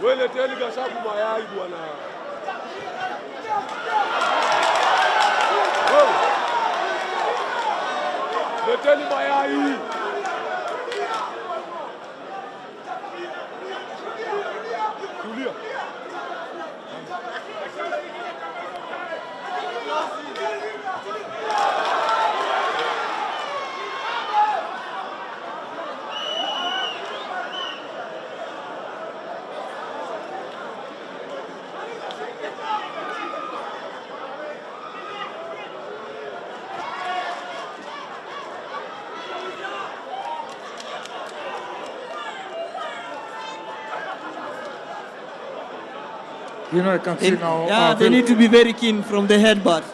Wele teli gashabu mayai bwana. Leteni mayai. Tulia. You know, I can see now. Yeah, they need to be very keen from the headbutt.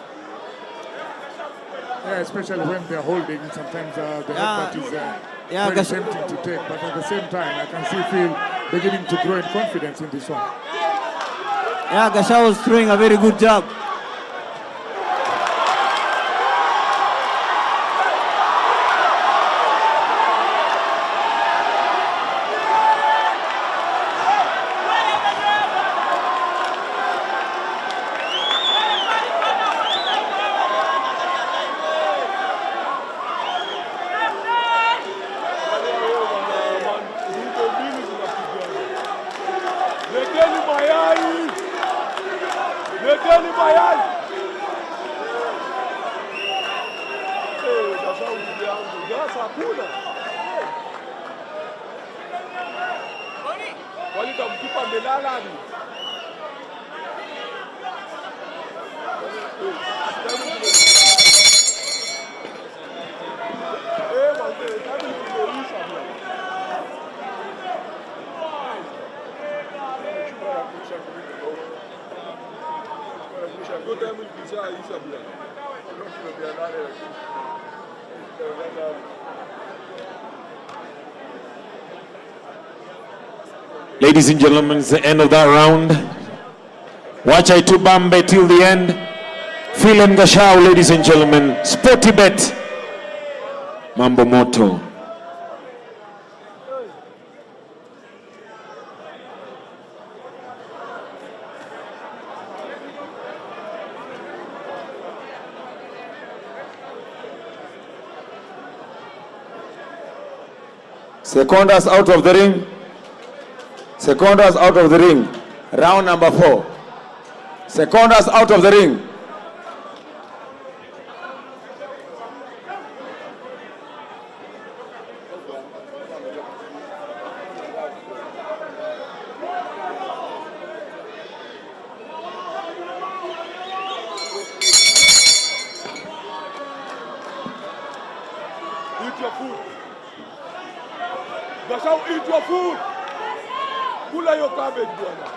Yeah, especially when they're holding. Sometimes the headbutt is Yeah, very tempting to take. But at the same time, I can see Phil beginning to grow in confidence in this one. Yeah, Gasha was throwing a very good job. Ladies and gentlemen, it's the end of that round. Watch I tubambe till the end. Phil and Gashao, ladies and gentlemen. Sportybet. Mambo moto. Secondas out of the ring. Secondas out of the ring. Round number 4. Secondas out of the ring. Eat your food. That's how eat your food. Kula your cabbage, brother.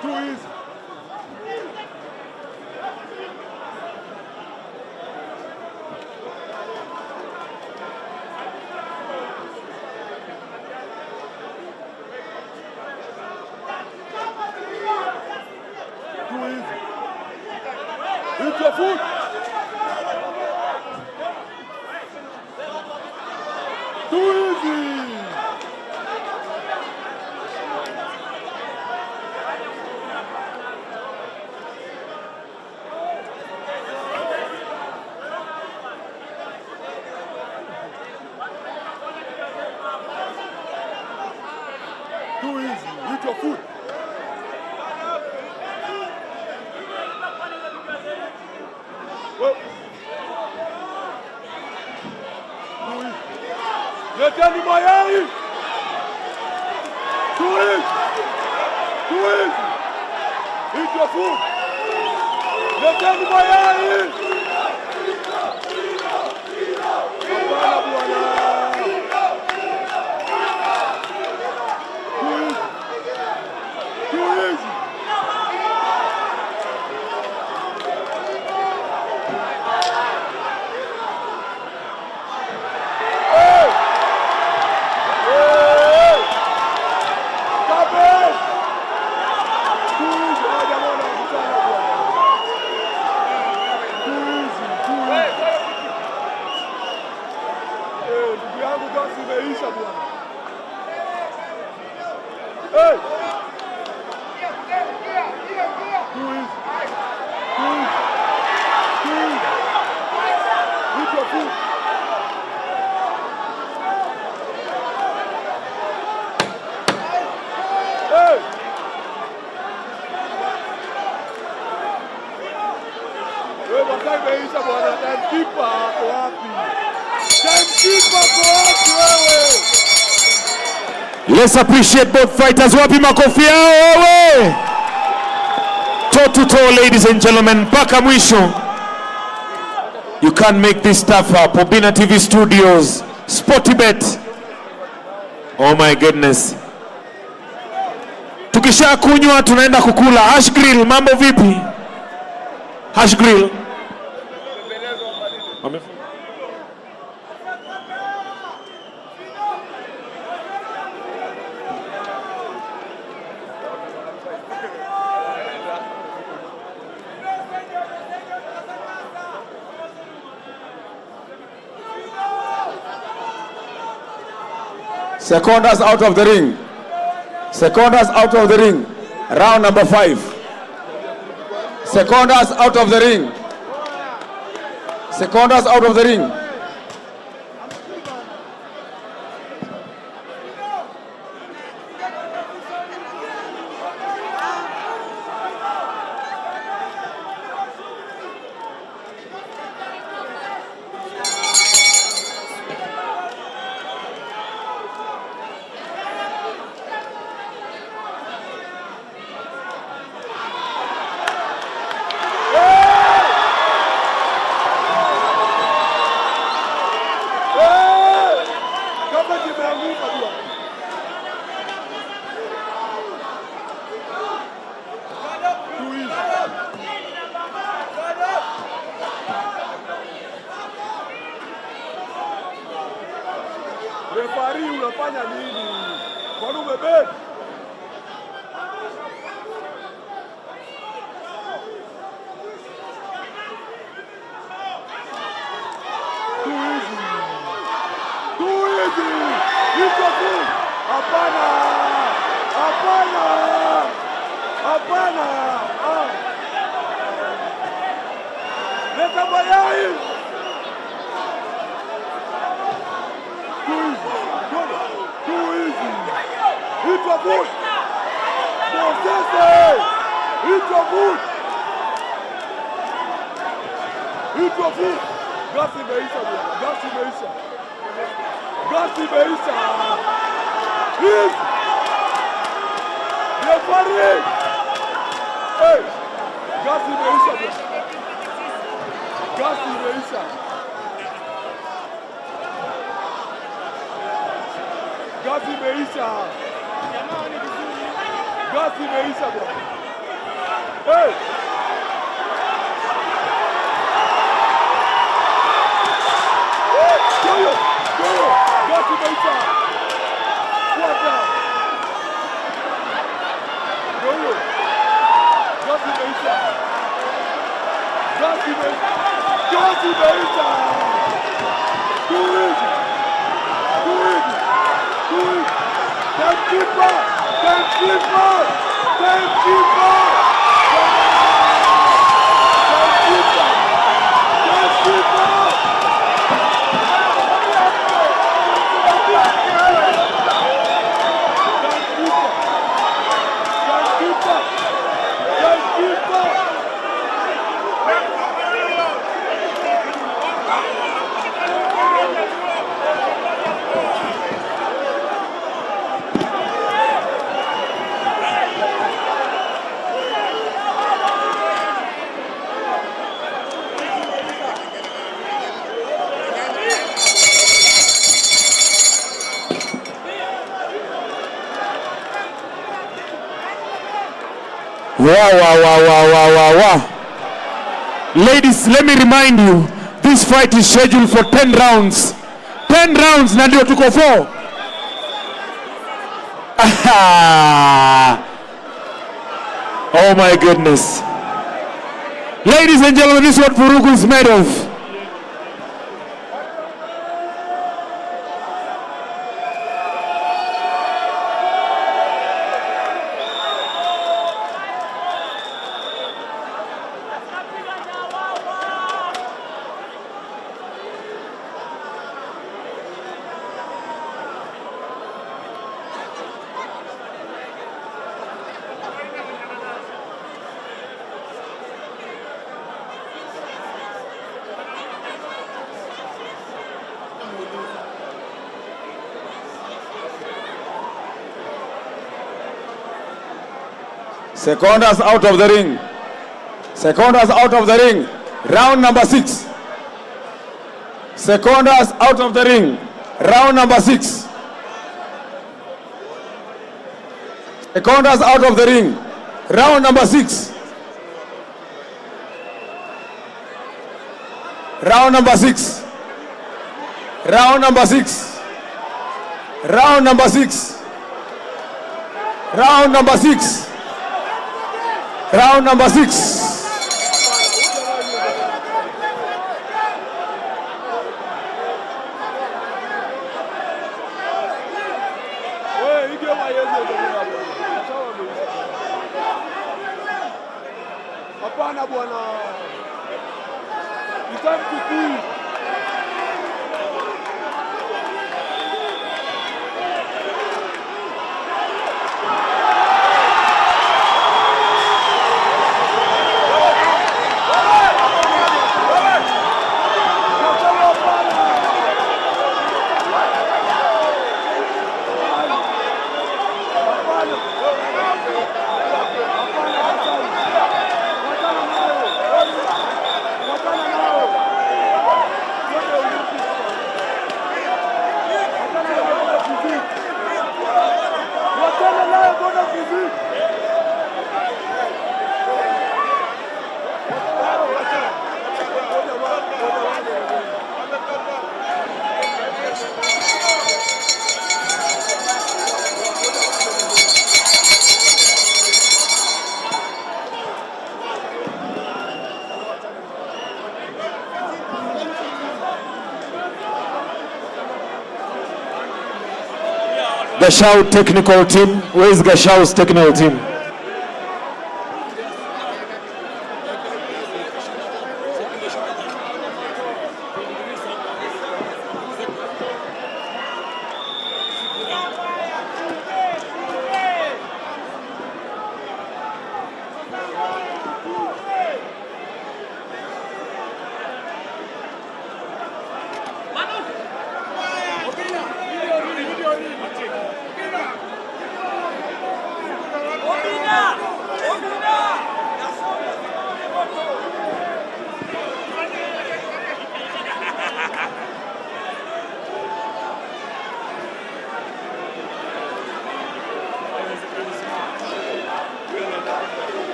Too easy. Too easy. Eat your food. Too easy. Too easy. Eat your food. Well. Too easy. Leteni mayai. Too easy. Too easy. Eat your food. Leteni mayai. Hapana bwana. Too easy. Too easy. Hey! Hey! Cabbage! Too easy. Ah, jamani, mchana bwana. Too easy. Too easy. Ndugu yangu gasi imeisha bwana. Hey! Too easy. Too easy. Too easy. Eat your food. Hey! Wewe masaa imeisha bwana. Timekeeper ako wapi? Timekeeper ako wapi wewe? Let's appreciate both fighters. Wapi makofi yao wewe? Toe to toe, ladies and gentlemen, mpaka mwisho. You can't make this stuff up. Obina TV Studios, Sportybet. Oh my goodness. Tukisha kunywa tunaenda kukula. Hash grill, mambo vipi? Hash grill. Secondas out of the ring. Secondas out of the ring. Round number 5. Secondas out of the ring. Secondas out of the ring. Refari unafanya nini? Kwani umebet? Too easy. Too easy. Iko tu. Hapana. Hapana. Hapana. Leta mayai. Hii trophy. Gasi imeisha bwana. Gasi imeisha. Gasi imeisha. Hii. Referee. Hey. Gasi imeisha bwana. Gasi imeisha. Gasi imeisha. Gasi imeisha bwana. Hey. Goyo. Gasi imeisha. Fuata. Goyo. Gasi imeisha. Gasi imeisha. Gasi imeisha. Do it. Do it. Do it. Goalkeeper. Goalkeeper. Goalkeeper. Goalkeeper. Goalkeeper. Wow. Ladies, let me remind you, this fight is scheduled for 10 rounds. 10 rounds na ndio tuko 4. Oh my goodness. Ladies and gentlemen, this is what Vurugu is made of. Secondas out of the ring. Secondas out of the ring. Round number 6. Secondas out of the ring. Round number 6. Secondas out of the ring. Round number 6. Round number 6. Round number 6. Round number 6. Round number 6. Round number 6. Hapana bwana. It's time to quit. Gashau technical team. Where is Gashau's technical team?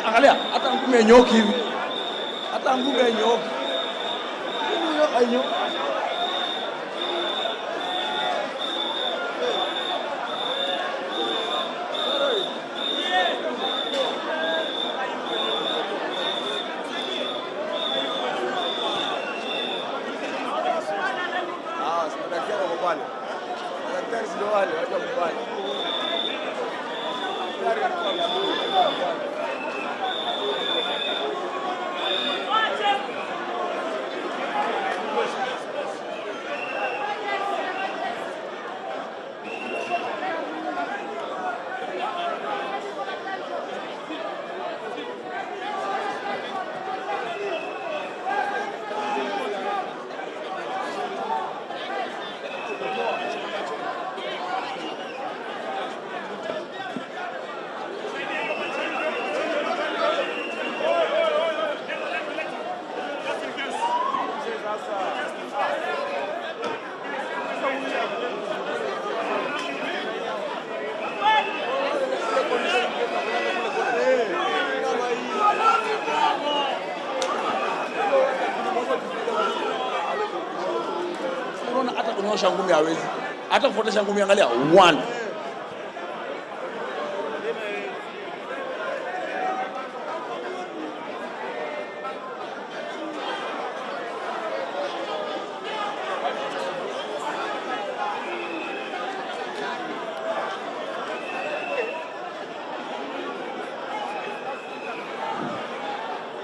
Angalia, hata ngumi ya nyoki hivi. Hata ngumi ya nyoki. Hata kunyosha ngumi hawezi. Hata kufuatisha ngumi angalia 1.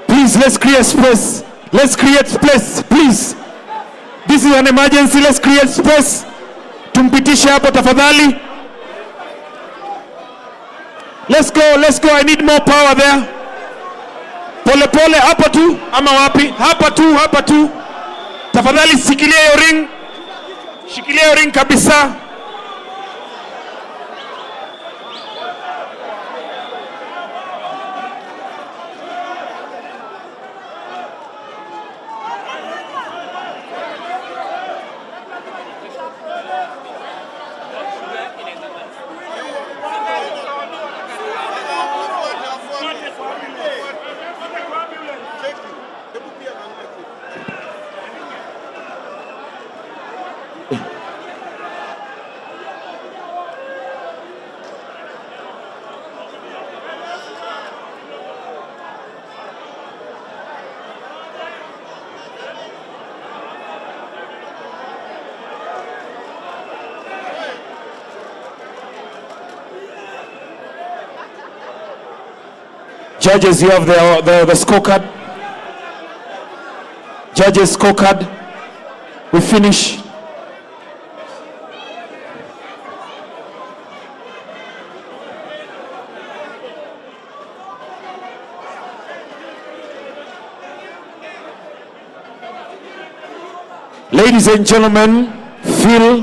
Please, let's create space. Let's create space, please. This is an emergency. Let's create space. Tumpitishe hapo tafadhali. Let's go, let's go. I need more power there. Pole pole, hapa tu ama wapi? Hapa tu, hapa tu. Tafadhali shikilia hiyo ring. Shikilia hiyo ring kabisa. Judges, you have the scorecard. Judges scorecard. We finish. Ladies and gentlemen, Phil.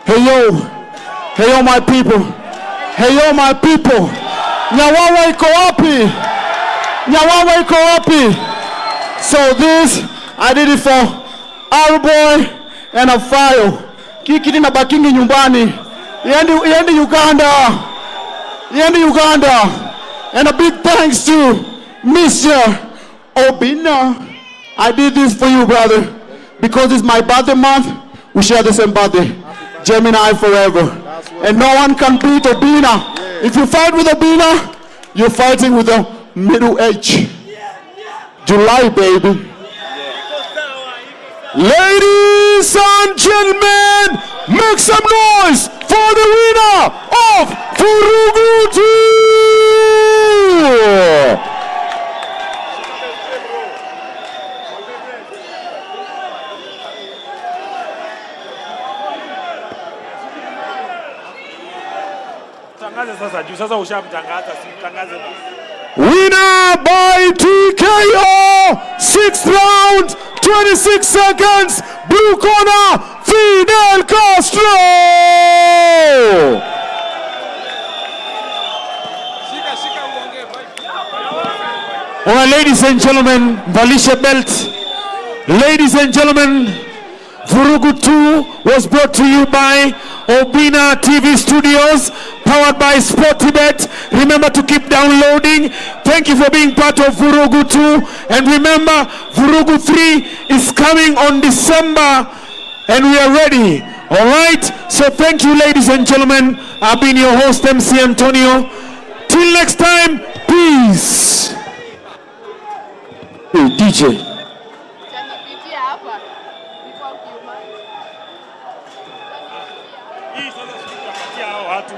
Hey yo my people. Hey yo my people. Nyawawa iko wapi? Nyawawa iko wapi? So this, I did it for our boy and a file. Kiki na bakingi nyumbani. Yendi Uganda. Yendi Uganda. And a big thanks to Mr. Obina. I did this for you, brother. Because it's my birthday month, we share the same birthday. Gemini forever. And no one can beat Obina. If you fight with Obina, you're fighting with the middle age. July, baby. Ladies and gentlemen, make some noise for the winner of Vurugu 2! Winner by TKO, 6th round, 26 seconds, blue corner, Fidel Castro. right, ladies and gentlemen, Valisha Belt. Ladies and gentlemen, Vurugu 2 was brought to you by Obina TV Studios, powered by Sportibet. Remember to keep downloading. Thank you for being part of Vurugu 2. And remember, Vurugu 3 is coming on December, and we are ready. All right? So thank you, ladies and gentlemen. I've been your host, MC Antonio. Till next time, peace. Hey, DJ. Hii sasa sikupatia hao watu.